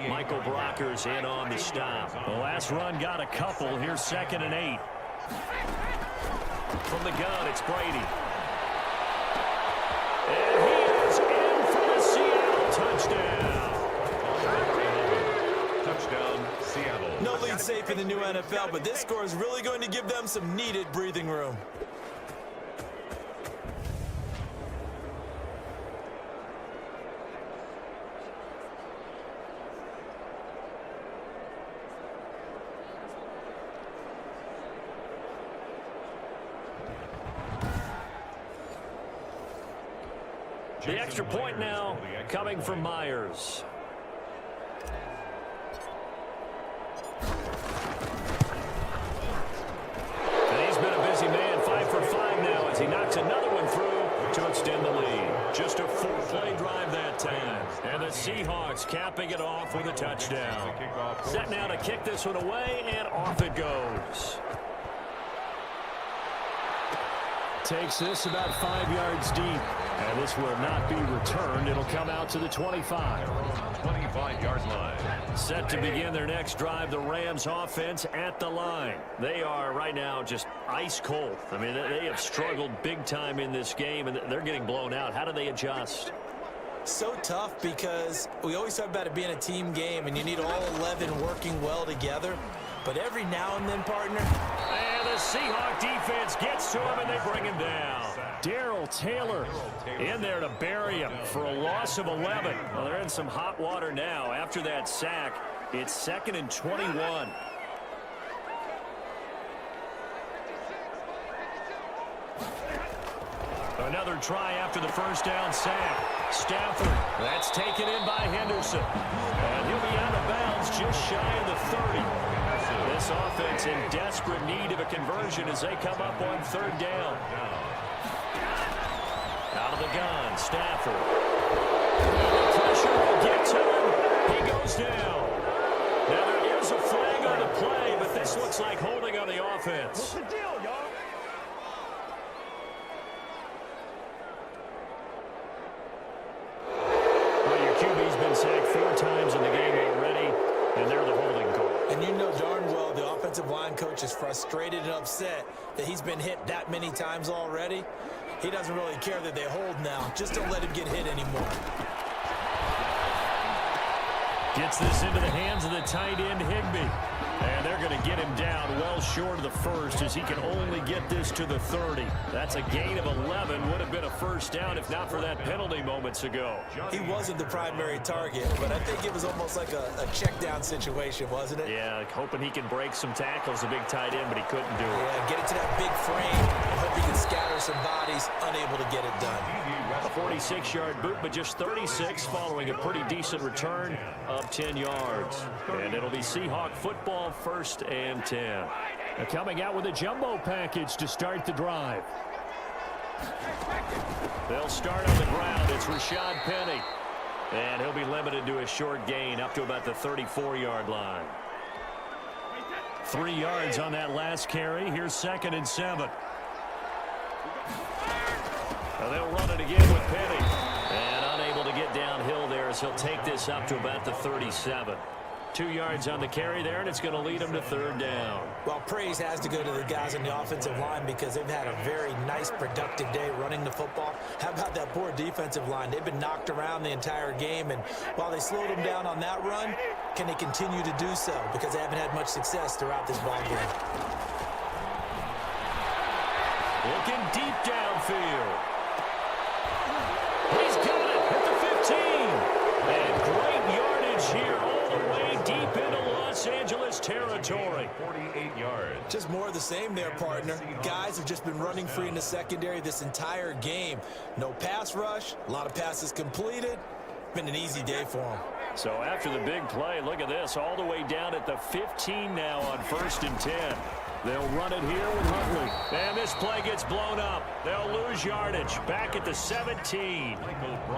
Michael Brocker's in on the stop. The last run got a couple. Here's 2nd and 8. From the gun, it's Brady. And he is in for the Seattle touchdown. Touchdown, Seattle. No lead safe in the new NFL, but this score is really going to give them some needed breathing room. The extra point now coming from Myers. And he's been a busy man, 5 for 5 now as he knocks another one through to extend the lead. Just a 4-play drive that time. And the Seahawks capping it off with a touchdown. Set now to kick this one away, and off it goes. Takes this about 5 yards deep. And this will not be returned. It'll come out to the 25. 25-yard line. Set to begin their next drive, the Rams offense at the line. They are right now just ice cold. I mean, they have struggled big time in this game, and they're getting blown out. How do they adjust? So tough because we always talk about it being a team game, and you need all 11 working well together. But every now and then, partner. And the Seahawk defense gets to him, and they bring him down. Darrell Taylor in there to bury him for a loss of 11. Well, they're in some hot water now. After that sack, it's 2nd and 21. Another try after the first down sack. Stafford, that's taken in by Henderson. And he'll be out of bounds just shy of the 30. This offense in desperate need of a conversion as they come up on 3rd down. Out of the gun, Stafford. The pressure will get to him. He goes down. Now there is a flag on the play, but this looks like holding on the offense. What's the deal, y'all? QB's been sacked 4 times in the game already, and they're the holding call. And you know darn well the offensive line coach is frustrated and upset that he's been hit that many times already. He doesn't really care that they hold now. Just don't let him get hit anymore. Gets this into the hands of the tight end, Higbee. And they're going to get him down well short of the first as he can only get this to the 30. That's a gain of 11. Would have been a first down if not for that penalty moments ago. He wasn't the primary target, but I think it was almost like a check down situation, wasn't it? Yeah, hoping he can break some tackles, a big tight end, but he couldn't do it. Yeah, get it to that big frame and hope he can scatter some bodies, unable to get it done. A 46-yard boot, but just 36 following a pretty decent return of 10 yards. And it'll be Seahawk football, 1st and 10. Now coming out with a jumbo package to start the drive. They'll start on the ground. It's Rashad Penny. And he'll be limited to a short gain up to about the 34-yard line. 3 yards on that last carry. Here's 2nd and 7. Now they'll run it again with Penny. And unable to get downhill there as he'll take this up to about the 37. 2 yards on the carry there, and it's going to lead him to 3rd down. Well, praise has to go to the guys on the offensive line because they've had a very nice, productive day running the football. How about that poor defensive line? They've been knocked around the entire game, and while they slowed them down on that run, can they continue to do so? Because they haven't had much success throughout this ball game. Looking deep downfield. He's got it at the 15. And great yardage here all the way deep into Los Angeles territory. 48 yards. Just more of the same there, partner. Guys have just been running free in the secondary this entire game. No pass rush, a lot of passes completed. Been an easy day for them. So after the big play, look at this, all the way down at the 15 now on 1st and 10. They'll run it here with Huntley. And this play gets blown up. They'll lose yardage. Back at the 17.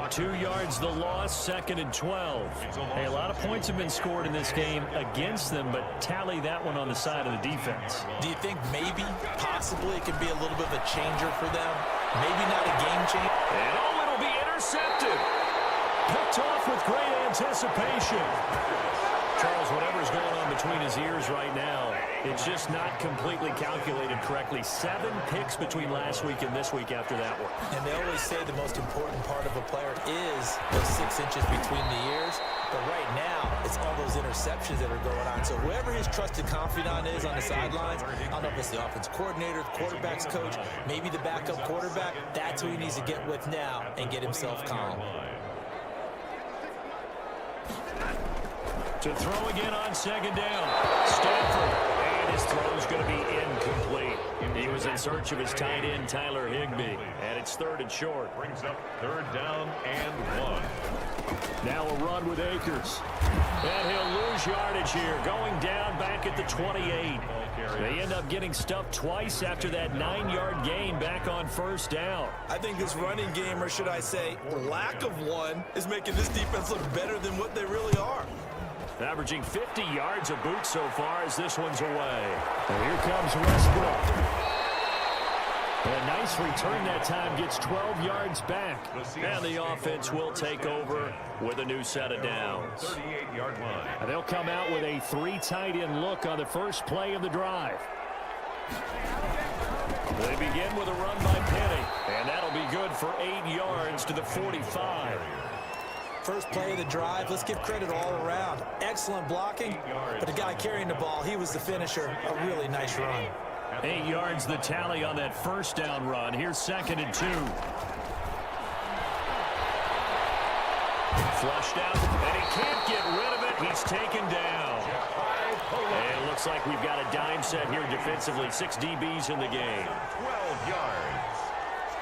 2 yards the loss, 2nd and 12. Hey, a lot of points have been scored in this game against them, but tally that one on the side of the defense. Do you think maybe, possibly, it could be a little bit of a changer for them? Maybe not a game changer? And oh, it'll be intercepted. Picked off with great anticipation. Charles, whatever's going on between his ears right now, it's just not completely calculated correctly. 7 picks between last week and this week after that one. And they always say the most important part of a player is those 6 inches between the ears. But right now, it's all those interceptions that are going on. So whoever his trusted confidant is on the sidelines, I don't know if it's the offense coordinator, the quarterback's coach, maybe the backup quarterback, that's who he needs to get with now and get himself calm. To throw again on 2nd down. Stanford. And his throw's going to be incomplete. He was in search of his tight end, Tyler Higbee. And it's 3rd and short. Brings up 3rd down and 1. Now a run with Akers. And he'll lose yardage here. Going down back at the 28. They end up getting stuffed twice after that 9-yard gain back on 1st down. I think this running game, or should I say lack of one, is making this defense look better than what they really are. Averaging 50 yards a boot so far as this one's away. And here comes Westbrook. And a nice return that time, gets 12 yards back. And the offense will take over with a new set of downs. 38-yard line. And they'll come out with a 3 tight end look on the first play of the drive. They begin with a run by Penny. And that'll be good for 8 yards to the 45. First play of the drive, let's give credit all around. Excellent blocking, but the guy carrying the ball, he was the finisher. A really nice run. 8 yards the tally on that 1st down run. Here's 2nd and 2. Flushed out, and he can't get rid of it. He's taken down. And it looks like we've got a dime set here defensively. 6 DBs in the game. 12 yards.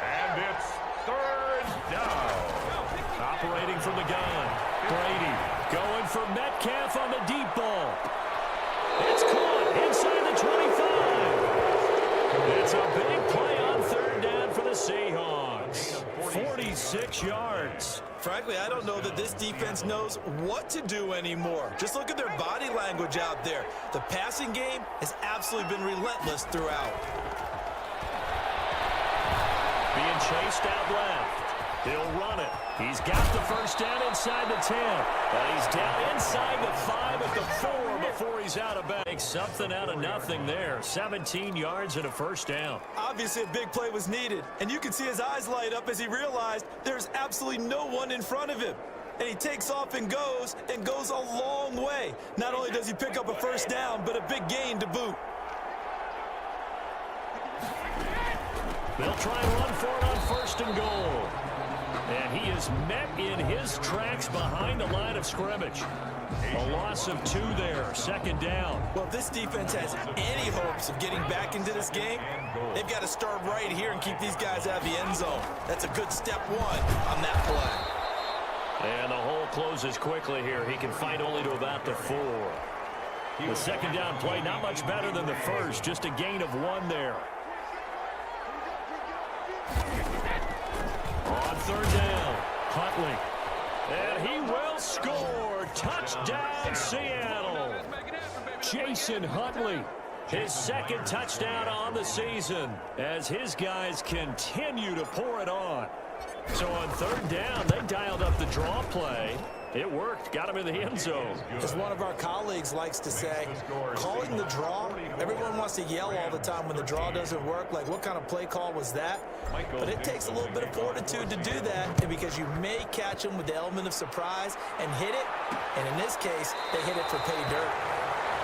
And it's 3rd down. Operating from the gun. Brady going for Metcalf on the deep ball. It's caught inside the 25. It's a big play on 3rd down for the Seahawks. 46 yards. Frankly, I don't know that this defense knows what to do anymore. Just look at their body language out there. The passing game has absolutely been relentless throughout. Being chased out left. He'll run it. He's got the 1st down inside inside the 10. And he's down inside the 5 at the 4 before he's out of bounds. Makes something out of nothing there. 17 yards and a first down. Obviously, a big play was needed, and you can see his eyes light up as he realized there's absolutely no one in front of him. And he takes off and goes a long way. Not only does he pick up a first down, but a big gain to boot. They'll try and run for it on first and goal. And he is met in his tracks behind the line of scrimmage. A loss of 2 there, second down. Well, if this defense has any hopes of getting back into this game, they've got to start right here and keep these guys out of the end zone. That's a good step 1 on that play. And the hole closes quickly here. He can fight only to about the 4. The second down play, not much better than the first, just a gain of 1 there. On third down, Huntley. And he will score. Touchdown, Seattle. Jason Huntley, his second touchdown on the season as his guys continue to pour it on. So on third down, they dialed up the draw play. It worked. Got him in the end zone. As one of our colleagues likes to say, calling the draw, everyone wants to yell all the time when the draw doesn't work. Like, what kind of play call was that? But it takes a little bit of fortitude to do that because you may catch them with the element of surprise and hit it. And in this case, they hit it for pay dirt.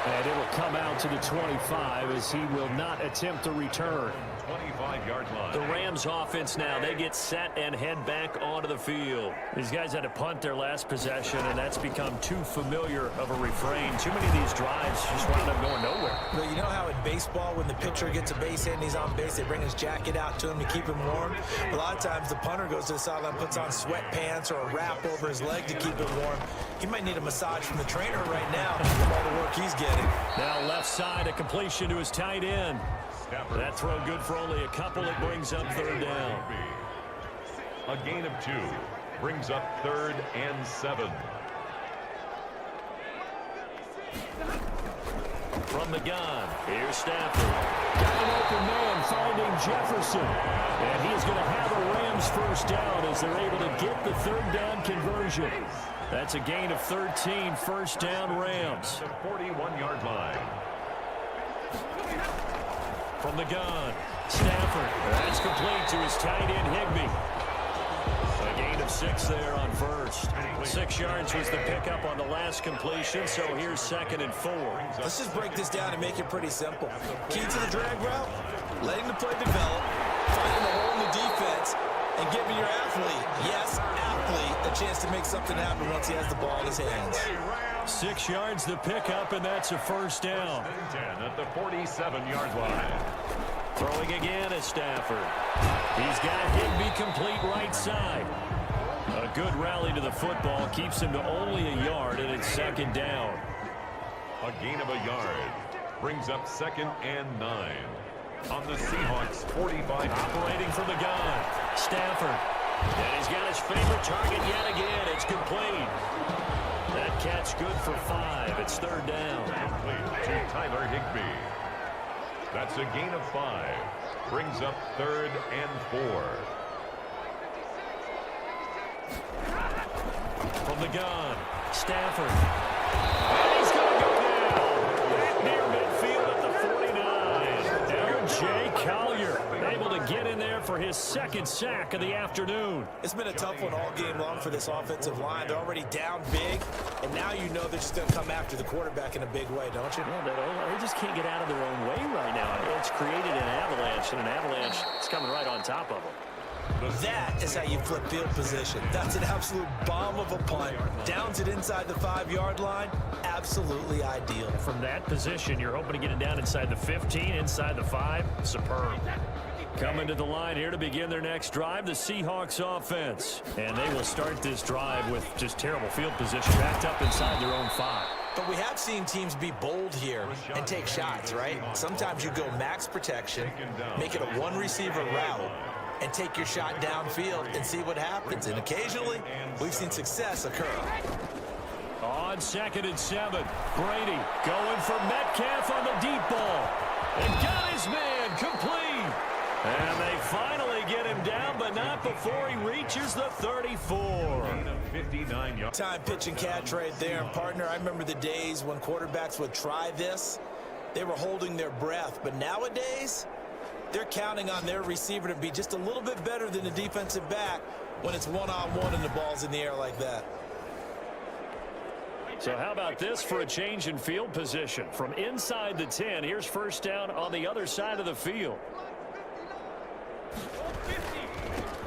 And it will come out to the 25 as he will not attempt a return. 25-yard line. The Rams offense now, they get set and head back onto the field. These guys had to punt their last possession, and that's become too familiar of a refrain. Too many of these drives just wound up going nowhere. But you know how in baseball, when the pitcher gets a base hit and he's on base, they bring his jacket out to him to keep him warm? A lot of times the punter goes to the sideline, puts on sweatpants or a wrap over his leg to keep it warm. He might need a massage from the trainer right now from all the work he's getting. Now left side, a completion to his tight end. That throw good for only a couple. It brings up third down. A gain of 2 brings up 3rd and 7. From the gun, here's Stafford. Got an open man finding Jefferson. And he's going to have a Rams first down as they're able to get the third down conversion. That's a gain of 13, first down Rams. The 41-yard line. From the gun, Stafford. That's complete to his tight end, Higbee. A gain of 6 there on first. 6 yards was the pickup on the last completion, so here's 2nd and 4. Let's just break this down and make it pretty simple. Key to the drag route, letting the play develop, finding the hole in the defense, and giving your athlete, yes, athlete, a chance to make something happen once he has the ball in his hands. 6 yards the pickup, and that's a first down. 10 at the 47-yard line. Throwing again is Stafford. He's got Higbee complete right side. A good rally to the football keeps him to only a yard, and it's 2nd down. A gain of a yard brings up 2nd and 9. On the Seahawks 45. Operating from the gun, Stafford. And he's got his favorite target yet again. It's complete. That catch good for 5. It's 3rd down. Complete to Tyler Higbee. That's a gain of 5. Brings up 3rd and 4. From the gun, Stafford. And he's going to go down. Back near midfield at the 49. L.J. Collier able to get in there for his 2nd sack of the afternoon. It's been a tough one all game long for this offensive line. They're already down big, and now you know they're just going to come after the quarterback in a big way, don't you? Yeah, they just can't get out of their own way right now. It's created an avalanche, and an avalanche is coming right on top of them. That is how you flip field position. That's an absolute bomb of a punt. Downs it inside the 5-yard line. Absolutely ideal. From that position, you're hoping to get it down inside the 15, inside the 5. Superb. Coming to the line here to begin their next drive, the Seahawks offense. And they will start this drive with just terrible field position, backed up inside their own 5. But we have seen teams be bold here and take shots, right? Sometimes you go max protection, make it a one-receiver route, and take your shot downfield and see what happens. And occasionally, we've seen success occur. On 2nd and 7, Brady going for Metcalf on the deep ball. And got his man complete. And they finally get him down, but not before he reaches the 34. 59 yards. Time pitch and catch right there. And partner, I remember the days when quarterbacks would try this. They were holding their breath. But nowadays, they're counting on their receiver to be just a little bit better than the defensive back when it's one-on-one and the ball's in the air like that. So how about this for a change in field position? From inside the 10, here's first down on the other side of the field.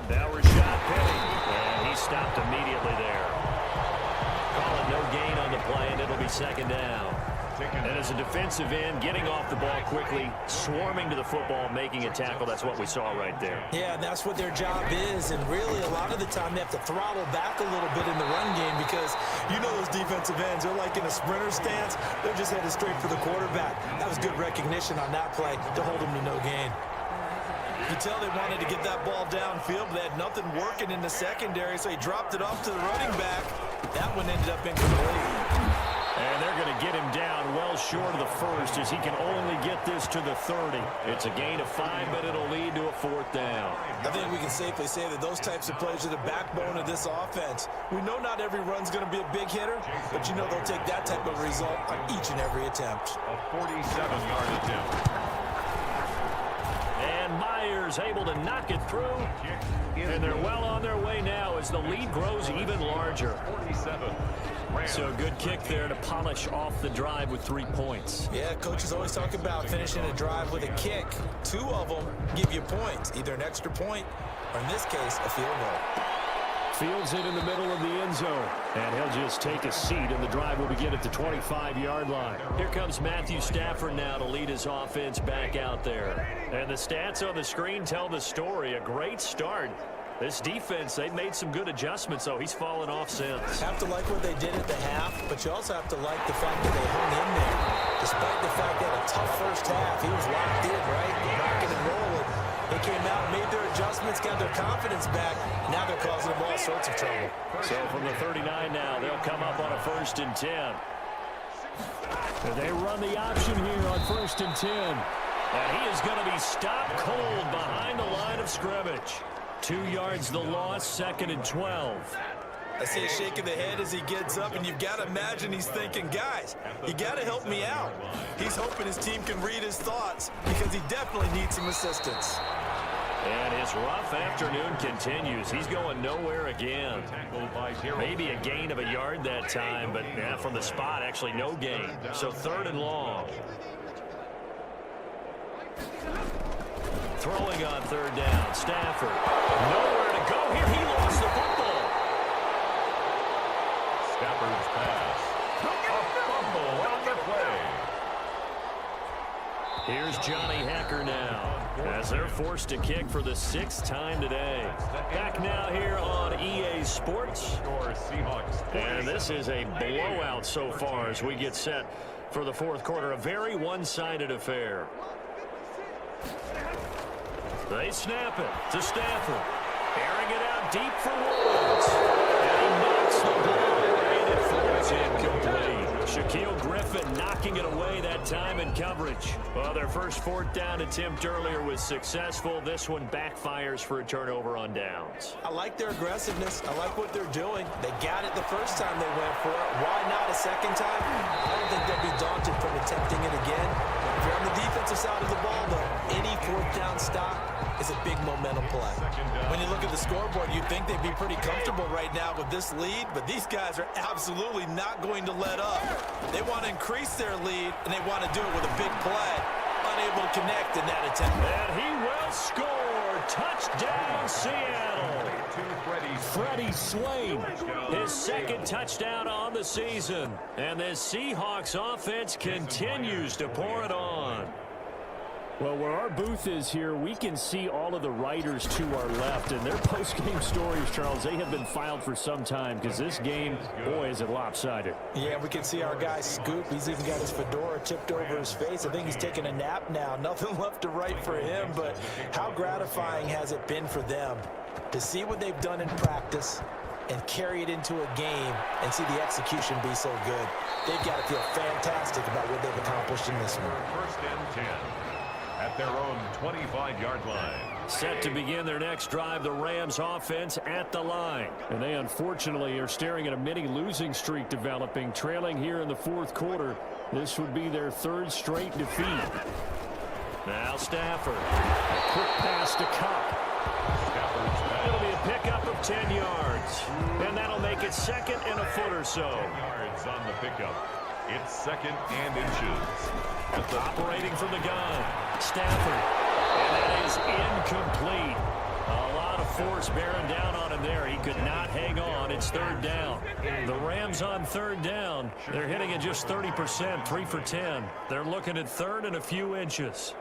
Now Rashad Penny, and he stopped immediately there. Calling no gain on the play, and it'll be second down. And as a defensive end, getting off the ball quickly, swarming to the football, making a tackle, that's what we saw right there. Yeah, and that's what their job is. And really, a lot of the time, they have to throttle back a little bit in the run game because you know those defensive ends, they're like in a sprinter stance. They're just headed straight for the quarterback. That was good recognition on that play to hold him to no gain. You can tell they wanted to get that ball downfield, but they had nothing working in the secondary, so he dropped it off to the running back. That one ended up incomplete. And they're going to get him down well short of the first as he can only get this to the 30. It's a gain of 5, but it'll lead to a fourth down. I think we can safely say that those types of plays are the backbone of this offense. We know not every run's going to be a big hitter, but you know they'll take that type of result on each and every attempt. A 47-yard attempt. And Myers able to knock it through. And they're well on their way now as the lead grows even larger. 47. So good kick there to polish off the drive with 3 points. Yeah, coaches always talk about finishing a drive with a kick. 2 of them give you points, either an extra point or, in this case, a field goal. Fields it in the middle of the end zone. And he'll just take a seat, and the drive will begin at the 25-yard line. Here comes Matthew Stafford now to lead his offense back out there. And the stats on the screen tell the story. A great start. This defense, they've made some good adjustments, so he's fallen off since. Have to like what they did at the half, but you also have to like the fact that they hung in there. Despite the fact they had a tough first half, he was locked in, right? Rocking and rolling. They came out, made their adjustments, got their confidence back. Now they're causing them all sorts of trouble. So from the 39 now, they'll come up on a 1st and 10. And they run the option here on 1st and 10. And he is going to be stopped cold behind the line of scrimmage. 2 yards the loss, 2nd and 12. I see a shake of the head as he gets up, and you've got to imagine he's thinking, guys, you got to help me out. He's hoping his team can read his thoughts because he definitely needs some assistance. And his rough afternoon continues. He's going nowhere again. Maybe a gain of a yard that time, but from the spot, actually no gain. So 3rd and long. Throwing on 3rd down, Stafford. Nowhere to go here. He lost the football. Stafford's pass. A fumble on the play. Here's Johnny Hacker now as they're forced to kick for the 6th time today. Back now here on EA Sports. And this is a blowout so far as we get set for the 4th quarter. A very one-sided affair. They snap it to Stafford. Airing it out deep for Woods. And he knocks the ball away and it falls incomplete. Shaquille Griffin knocking it away that time in coverage. Well, their first 4th down attempt earlier was successful. This one backfires for a turnover on downs. I like their aggressiveness. I like what they're doing. They got it the first time they went for it. Why not a second time? I don't think they'll be daunted from attempting it again. If you're on the defensive side of the ball, though, any 4th down stop is a big momentum play. When you look at the scoreboard, you'd think they'd be pretty comfortable right now with this lead, but these guys are absolutely not going to let up. They want to increase their lead, and they want to do it with a big play. Unable to connect in that attempt. And he will score. Touchdown, Seattle. Freddie Swain, his 2nd touchdown on the season. And the Seahawks offense continues to pour it on. Well, where our booth is here, we can see all of the writers to our left. And their post-game stories, Charles, they have been filed for some time because this game, boy, is it lopsided. Yeah, we can see our guy Scoop. He's even got his fedora tipped over his face. I think he's taking a nap now. Nothing left to write for him, but how gratifying has it been for them to see what they've done in practice and carry it into a game and see the execution be so good. They've got to feel fantastic about what they've accomplished in this one. 1st and 10. at their own 25-yard line. Set to begin their next drive, the Rams offense at the line. And they unfortunately are staring at a mini losing streak developing, trailing here in the fourth quarter. This would be their third straight defeat. Now Stafford. A quick pass to Cup. It'll be a pickup of 10 yards. And that'll make it second and a foot or so. 10 yards on the pickup. It's second and inches. Operating from the gun. Stafford. And that is incomplete. A lot of force bearing down on him there. He could not hang on. It's third down. The Rams on third down. They're hitting at just 30%, 3 for 10. They're looking at third and a few inches.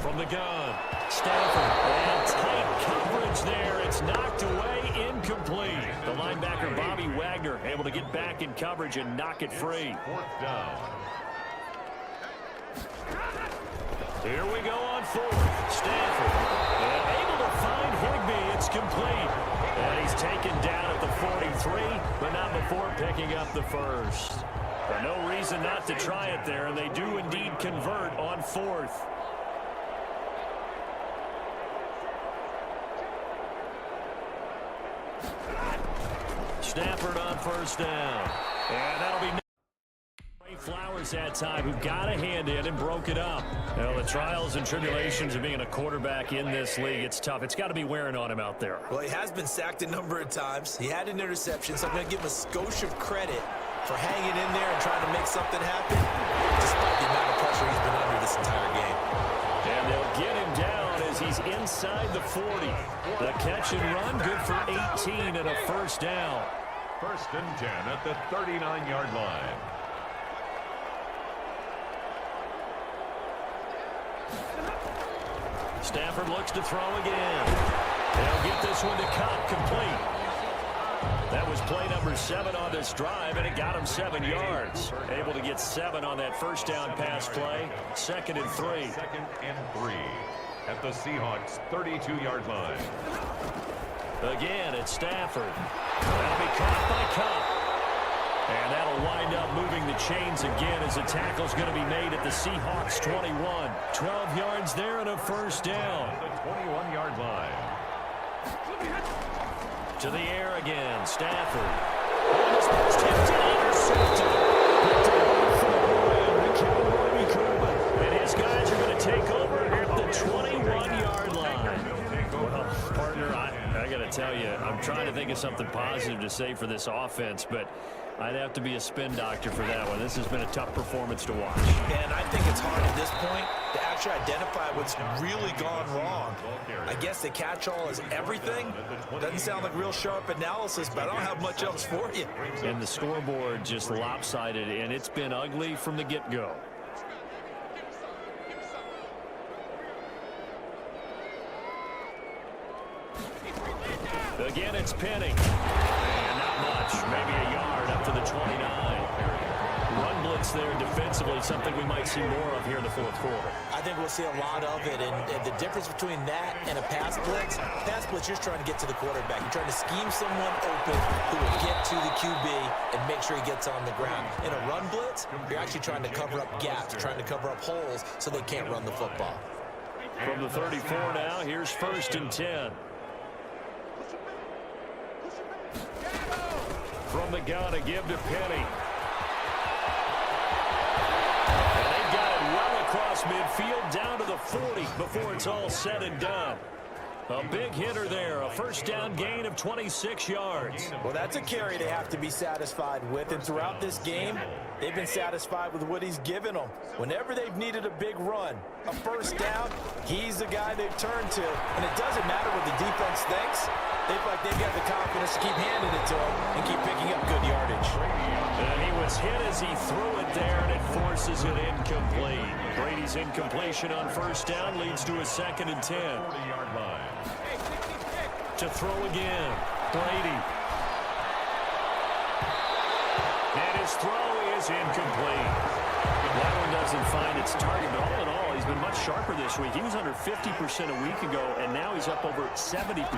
From the gun, Stafford. And tight coverage there. It's knocked away, incomplete. The linebacker, Bobby Wagner, able to get back in coverage and knock it free. Fourth down. Here we go on fourth. Stafford. And able to find Higbee. It's complete. And he's taken down at the 43, but not before picking up the first. But no reason not to try it there, and they do indeed convert on fourth. Stafford on first down. And that'll be Flowers that time, who got a hand in and broke it up. Well, the trials and tribulations of being a quarterback in this league, it's tough. It's got to be wearing on him out there. Well, he has been sacked a number of times. He had an interception, so I'm going to give him a skosh of credit for hanging in there and trying to make something happen, despite the amount of pressure he's been under this entire game. And they'll get him down as he's inside the 40. The catch and run, good for 18 and a first down. First and 10 at the 39-yard line. Stafford looks to throw again. They'll get this one to Cup, complete. That was play number 7 on this drive, and it got him 7 yards. Able to get 7 on that first down pass play. Second and 3. Second and 3 at the Seahawks 32-yard line. Again, it's Stafford. That'll be caught by Cup. And that'll wind up moving the chains again as the tackle's going to be made at the Seahawks 21. 12 yards there and a first down. The 21-yard line. To the air again, Stafford. And this one's tipped and intercepted. And his guys are going to take over at the 21-yard line. Well, partner, I got to tell you, I'm trying to think of something positive to say for this offense, but I'd have to be a spin doctor for that one. This has been a tough performance to watch. And I think it's hard at this point to actually identify what's really gone wrong. I guess the catch-all is everything. Doesn't sound like real sharp analysis, but I don't have much else for you. And the scoreboard just lopsided, and it's been ugly from the get-go. Again, it's Penny. And not much, maybe a yard up to the 29. Run blitz there defensively, something we might see more of here in the fourth quarter. I think we'll see a lot of it, and the difference between that and a pass blitz, you're just trying to get to the quarterback. You're trying to scheme someone open who will get to the QB and make sure he gets on the ground. In a run blitz, you're actually trying to cover up gaps, trying to cover up holes so they can't run the football. From the 34 now, here's first and 10. From the gun, a give to Penny. And they've got it well across midfield, down to the 40 before it's all said and done. A big hitter there, a first down gain of 26 yards. Well, that's a carry they have to be satisfied with, and throughout this game, they've been satisfied with what he's given them. Whenever they've needed a big run, a first down, he's the guy they've turned to. And it doesn't matter what the defense thinks. They feel like they've got the confidence to keep handing it to him and keep picking up good yardage. And he was hit as he threw it there, and it forces it incomplete. Brady's incompletion on first down leads to a second and 10. 40-yard line. To throw again, Brady. And his throw is incomplete. That one doesn't find its target, but all in all, he's been much sharper this week. He was under 50% a week ago, and now he's up over 70%.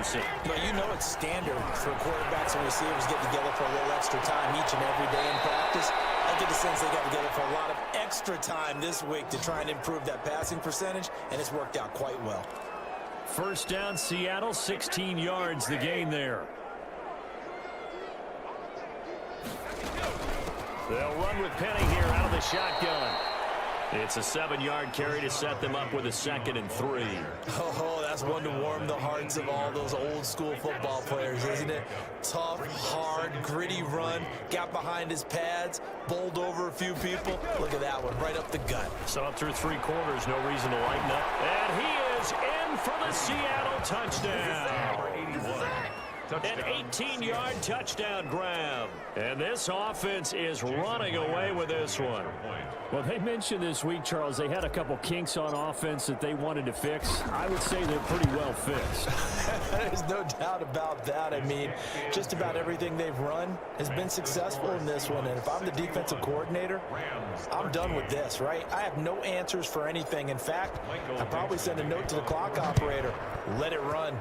Well, you know it's standard for quarterbacks and receivers get together for a little extra time each and every day in practice. I get the sense they got together for a lot of extra time this week to try and improve that passing percentage, and it's worked out quite well. First down, Seattle, 16 yards the gain there. They'll run with Penny here out of the shotgun. It's a 7-yard carry to set them up with a 2nd and 3. Oh, that's one to warm the hearts of all those old-school football players, isn't it? Tough, hard, gritty run, got behind his pads, bowled over a few people. Look at that one, right up the gut. Saw it through 3 quarters, no reason to lighten up. And he is in for the Seattle touchdown. An 18-yard touchdown grab. And this offense is running away with this one. Well, they mentioned this week, Charles, they had a couple kinks on offense that they wanted to fix. I would say they're pretty well fixed. There's no doubt about that. I mean, just about everything they've run has been successful in this one. And if I'm the defensive coordinator, I'm done with this, right? I have no answers for anything. In fact, I'd probably send a note to the clock operator. Let it run.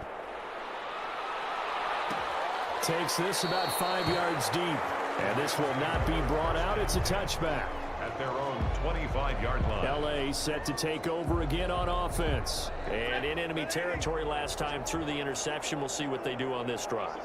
Takes this about 5 yards deep. And this will not be brought out. It's a touchback. At their own 25-yard line. L.A. set to take over again on offense. And in enemy territory last time through the interception. We'll see what they do on this drive.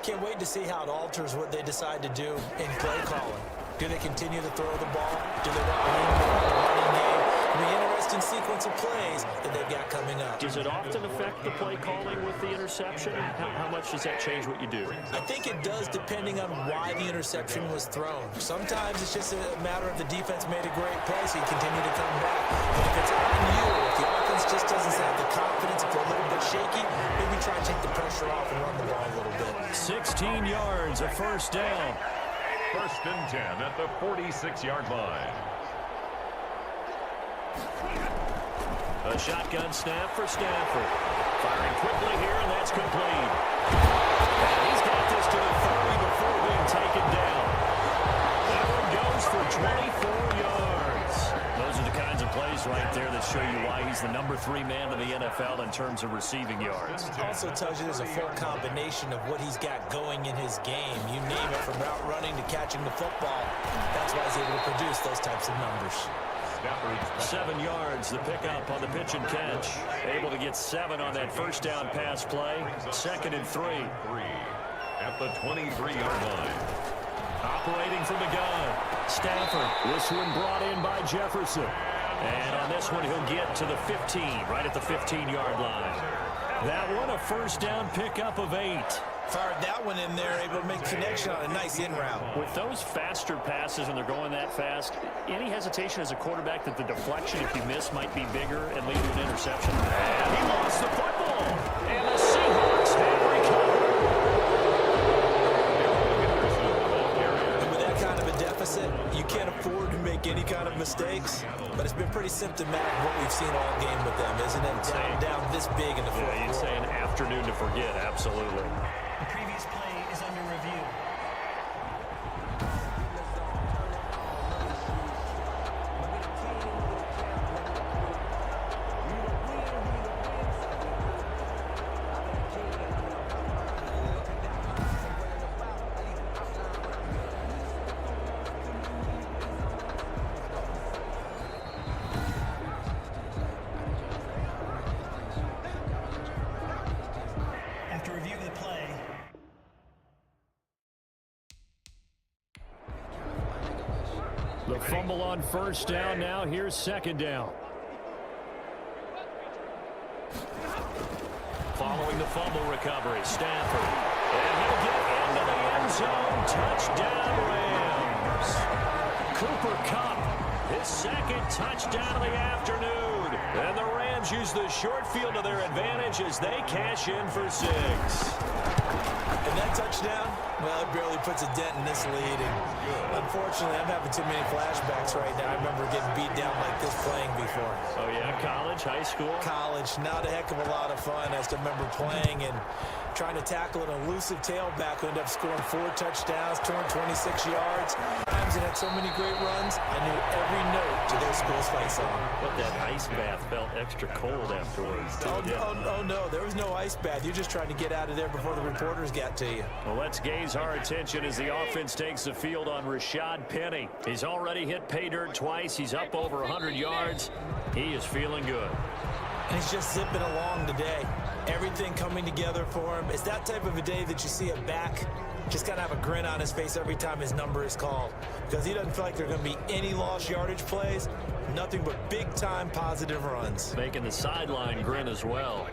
Can't wait to see how it alters what they decide to do in play calling. Do they continue to throw the ball? Do they want to lean more on the running game? The interesting sequence of plays that they've got coming up. Does it often affect the play calling with the interception? How much does that change what you do? I think it does depending on why the interception was thrown. Sometimes it's just a matter of the defense made a great play, so you continue to come back. But if it's on you, if the offense just doesn't have the confidence, if they're a little bit shaky, maybe try and take the pressure off and run the ball a little bit. 16 yards, a first down. 1st and 10 at the 46-yard line. A shotgun snap for Stafford. Firing quickly here, and that's complete. And he's got this to the 30 before being taken down. That one goes for 24 yards. Those are the kinds of plays right there that show you why he's the number 3 man in the NFL in terms of receiving yards. It also tells you there's a full combination of what he's got going in his game. You name it, from route running to catching the football. That's why he's able to produce those types of numbers. 7 yards, the pickup on the pitch and catch. Able to get 7 on that first down pass play. 2nd and 3. At the 23-yard line. Operating from the gun. Stafford. This one brought in by Jefferson. And on this one, he'll get to the 15, right at the 15-yard line. That one, a first down pickup of 8. Fired that one in there, able to make connection on a nice in route. With those faster passes and they're going that fast, any hesitation as a quarterback that the deflection, if you miss, might be bigger and lead to an interception? And he lost the football. And the Seahawks have recovered. And with that kind of a deficit, you can't afford to make any kind of mistakes. But it's been pretty symptomatic of what we've seen all game with them, isn't it? Down this big in the fourth quarter. You'd say an afternoon to forget, absolutely. The previous play is under review. After review of the play, The fumble on first down. Now here's 2nd down. Following the fumble recovery, Stafford. And he'll get into the end zone. Touchdown, Rams. Cooper Kupp, his 2nd touchdown of the afternoon. And the Rams use the short field to their advantage as they cash in for 6. And that touchdown, well, it barely puts a dent in this lead. And unfortunately, I'm having too many flashbacks right now. I remember getting beat down like this playing before. Oh, yeah, college, high school? College, not a heck of a lot of fun. I just remember playing and trying to tackle an elusive tailback who ended up scoring 4 touchdowns, 226 yards. Times and had so many great runs, I knew every note to their school's fight song. But that ice bath felt extra cold afterwards. Oh, no, there was no ice bath. You're just trying to get out of there before the reporters got to you. Well, let's gaze demands our attention as the offense takes the field on Rashad Penny. He's already hit pay dirt twice. He's up over 100 yards. He is feeling good. And he's just zipping along today. Everything coming together for him. It's that type of a day that you see a back just kind of have a grin on his face every time his number is called, because he doesn't feel like there are going to be any lost yardage plays, nothing but big-time positive runs. Making the sideline grin as well.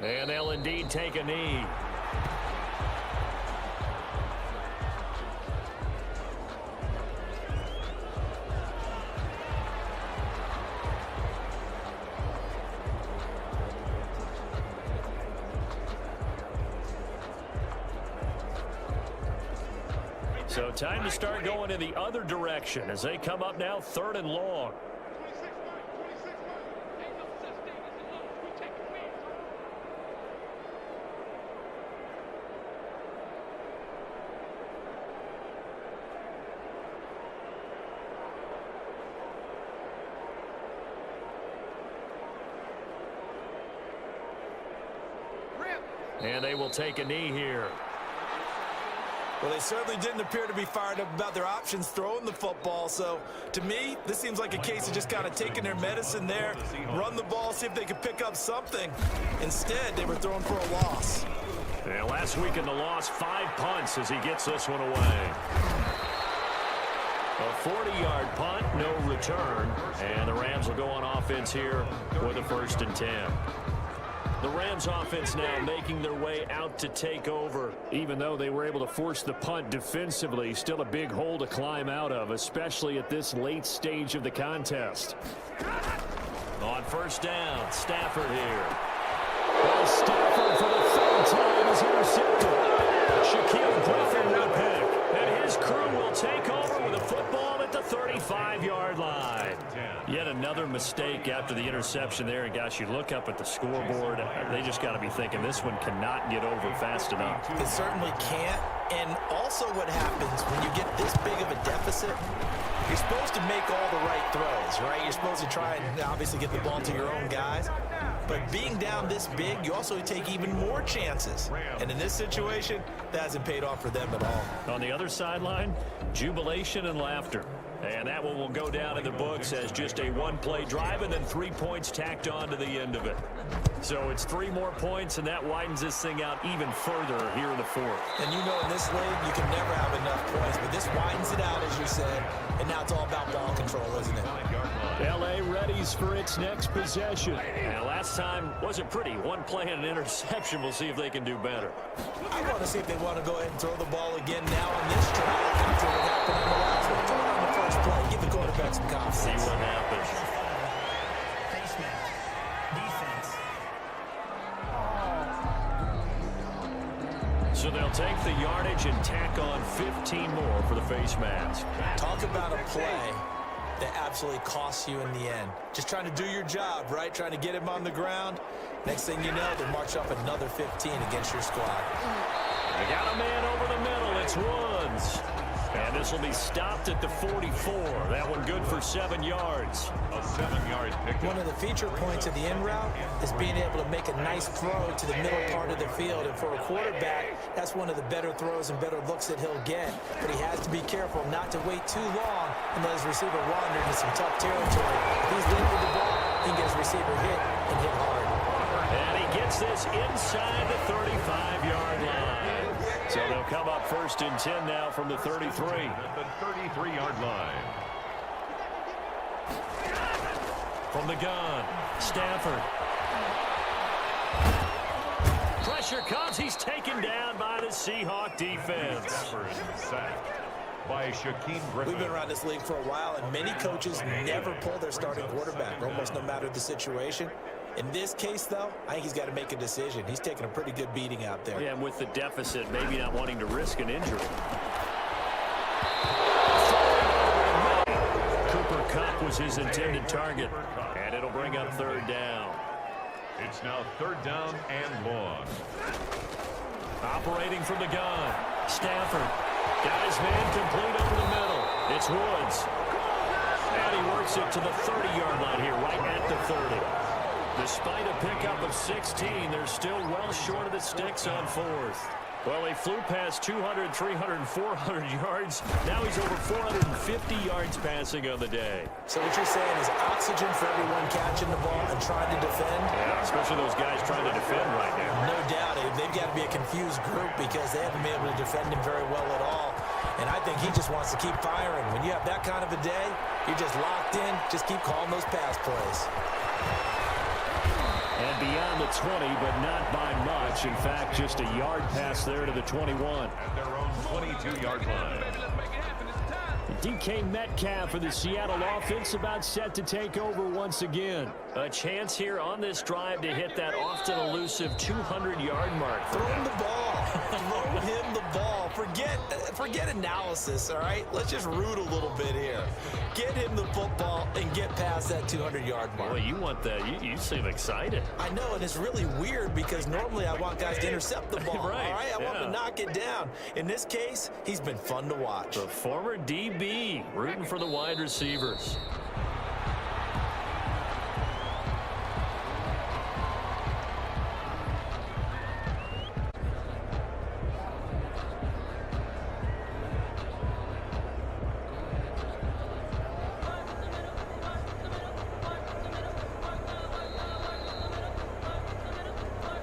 And they'll indeed take a knee. So time to start going in the other direction as they come up now 3rd and long. And they will take a knee here. Well, they certainly didn't appear to be fired up about their options throwing the football. So, to me, this seems like a case of just kind of taking their medicine there, run the ball, see if they could pick up something. Instead, they were throwing for a loss. Yeah, last week in the loss, 5 punts as he gets this one away. A 40-yard punt, no return. And the Rams will go on offense here with a 1st and 10. The Rams offense now making their way out to take over. Even though they were able to force the punt defensively, still a big hole to climb out of, especially at this late stage of the contest. On 1st down, Stafford here. Well, Stafford for the 3rd time is intercepted. Shaquille Griffin will pick, and his crew will take over with a football at the 35-yard line. Yet another mistake after the interception there. And, gosh, you look up at the scoreboard, they just got to be thinking this one cannot get over fast enough. It certainly can't. And also what happens when you get this big of a deficit, you're supposed to make all the right throws, right? You're supposed to try and obviously get the ball to your own guys. But being down this big, you also take even more chances. And in this situation, that hasn't paid off for them at all. On the other sideline, jubilation and laughter. And that one will go down in the books as just a 1-play drive and then 3 points tacked on to the end of it. So it's 3 more points, and that widens this thing out even further here in the 4th. And you know in this league, you can never have enough points, but this widens it out, as you said, and now it's all about ball control, isn't it? L.A. readies for its next possession. And last time wasn't pretty. 1 play and an interception. We'll see if they can do better. I want to see if they want to go ahead and throw the ball again now on this drive after what happened on the last one. Throw it on the first play. Give the quarterback some confidence. See what happens. Face mask. Defense. So they'll take the yardage and tack on 15 more for the face mask. Talk about a play that absolutely costs you in the end. Just trying to do your job, right? Trying to get him on the ground. Next thing you know, they march up another 15 against your squad. They got a man over the middle. It's Woods. And this will be stopped at the 44. That one good for 7 yards. A 7-yard pickup. One of the feature points of the in route is being able to make a nice throw to the middle part of the field. And for a quarterback, that's one of the better throws and better looks that he'll get. But he has to be careful not to wait too long and let his receiver wander into some tough territory. If he's late with the ball, he can get his receiver hit and hit hard. And he gets this inside the 35-yard line. So they'll come up 1st and 10 now from the 33. At the 33-yard line. From the gun, Stafford. Pressure comes. He's taken down by the Seahawks defense. Stafford sacked by Shaquille Griffin. We've been around this league for a while, and many coaches never pull their starting quarterback, almost no matter the situation. In this case, though, I think he's got to make a decision. He's taking a pretty good beating out there. Yeah, and with the deficit, maybe not wanting to risk an injury. Cooper Kupp was his intended target. And it'll bring up third down. It's now third down and long. Operating from the gun. Stafford. Got his man complete over the middle. It's Woods. And he works it to the 30-yard line here, right at the 30. Despite a pickup of 16, they're still well short of the sticks on fourth. Well, he flew past 200, 300, 400 yards. Now he's over 450 yards passing on the day. So what you're saying is oxygen for everyone catching the ball and trying to defend? Yeah, especially those guys trying to defend right now. No doubt. They've got to be a confused group because they haven't been able to defend him very well at all. And I think he just wants to keep firing. When you have that kind of a day, you're just locked in. Just keep calling those pass plays. And beyond the 20, but not by much. In fact, just a yard pass there to the 21. At their own 22-yard line. DK Metcalf for the Seattle offense about set to take over once again. A chance here on this drive to hit that often elusive 200-yard mark. Throw him the ball. Throw him the ball. Forget analysis, all right? Let's just root a little bit here. Get him the football and get past that 200-yard mark. Boy, you want that. You seem excited. I know, and it's really weird because normally I want guys to intercept the ball, Right, all right? I want yeah. to knock it down. In this case, he's been fun to watch. The former DB rooting for the wide receivers.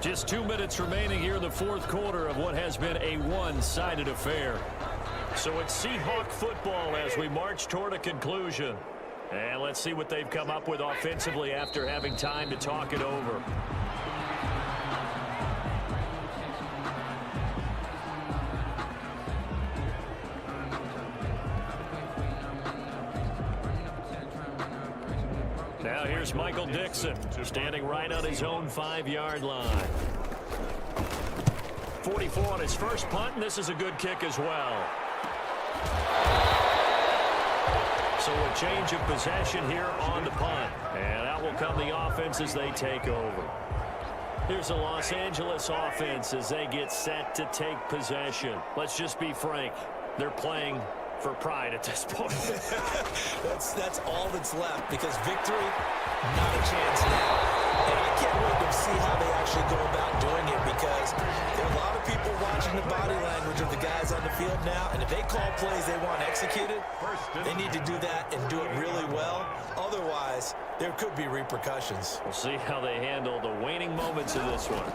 Just 2 minutes remaining here in the fourth quarter of what has been a one-sided affair. So it's Seahawk football as we march toward a conclusion. And let's see what they've come up with offensively after having time to talk it over. Now here's Michael Dixon, standing right on his own 5-yard line. 44 on his first punt, and this is a good kick as well. So a change of possession here on the punt. And out will come the offense as they take over. Here's the Los Angeles offense as they get set to take possession. Let's just be frank. They're playing for pride at this point. That's all that's left because victory, not a chance now. And I can't wait to see how they actually go about doing it because there are a lot of people watching the body language of the guys on the field now, and if they call plays they want executed, they need to do that and do it really well. Otherwise, there could be repercussions. We'll see how they handle the waning moments of this one.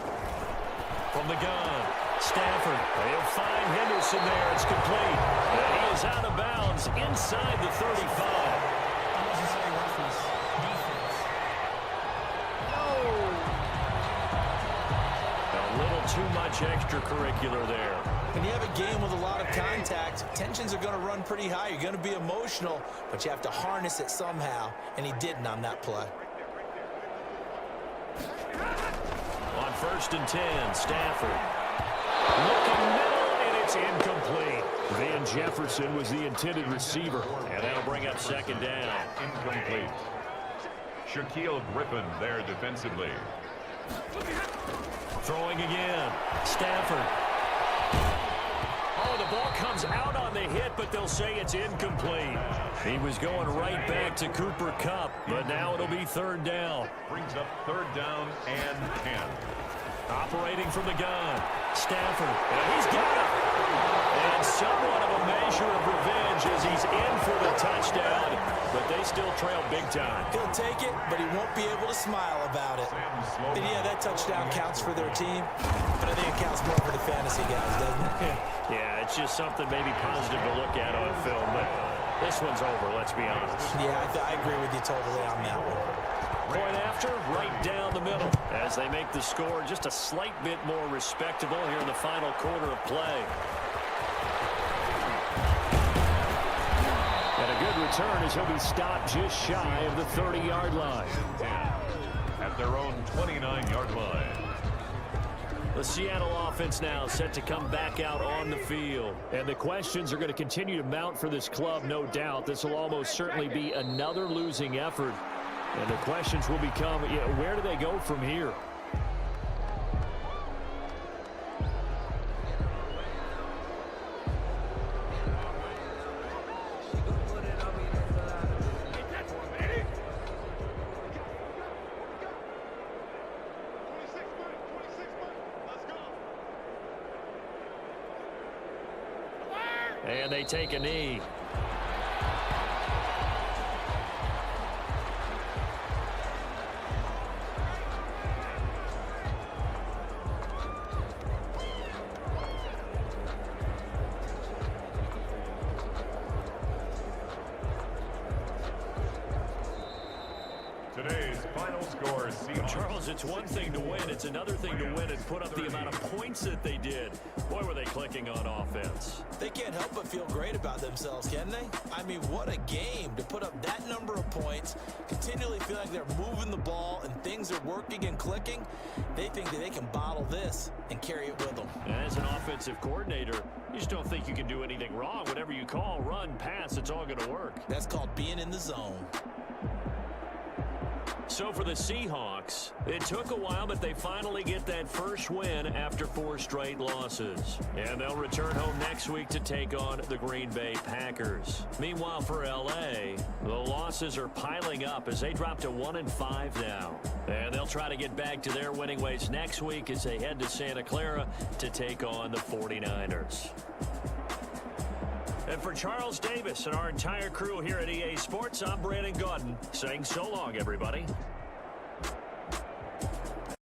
From the gun, Stafford. They'll find Henderson there. It's complete. And he is out of bounds inside the 35. Too much extracurricular there. When you have a game with a lot of contact, tensions are going to run pretty high. You're going to be emotional, but you have to harness it somehow, and he didn't on that play. On 1st and 10, Stafford. Looking middle, and it's incomplete. Van Jefferson was the intended receiver. And that'll bring up 2nd down. Incomplete. Shaquille Griffin there defensively. Throwing again. Stafford. Oh, the ball comes out on the hit, but they'll say it's incomplete. He was going right back to Cooper Kupp, but now it'll be 3rd down. Brings up 3rd down and 10. Operating from the gun. Stafford. And he's got it. And somewhat of a measure of revenge as he's in for the touchdown, but they still trail big time. He'll take it, but he won't be able to smile about it. And yeah, that touchdown counts for their team, but I think it counts more for the fantasy guys, doesn't it? Yeah, it's just something maybe positive to look at on film, but this one's over, let's be honest. Yeah, I agree with you totally on that one. Point after, right down the middle, as they make the score just a slight bit more respectable here in the final quarter of play. And a good return as he'll be stopped just shy of the 30-yard line. At their own 29-yard line. The Seattle offense now set to come back out on the field. And the questions are going to continue to mount for this club, no doubt. This will almost certainly be another losing effort. And the questions will become, where do they go from here? And they take a knee. Today's final score, Seahawks. Charles, it's one thing to win. It's another thing to win and put up the amount of points that they did. Boy, were they clicking on offense. They can't help but feel great about themselves, can they? I mean, what a game to put up that number of points, continually feel like they're moving the ball and things are working and clicking. They think that they can bottle this and carry it with them. And as an offensive coordinator, you just don't think you can do anything wrong. Whatever you call, run, pass, it's all going to work. That's called being in the zone. So for the Seahawks, it took a while, but they finally get that first win after 4 straight losses. And they'll return home next week to take on the Green Bay Packers. Meanwhile, for L.A., the losses are piling up as they drop to 1-5 now. And they'll try to get back to their winning ways next week as they head to Santa Clara to take on the 49ers. And for Charles Davis and our entire crew here at EA Sports, I'm Brandon Gaudin saying so long, everybody.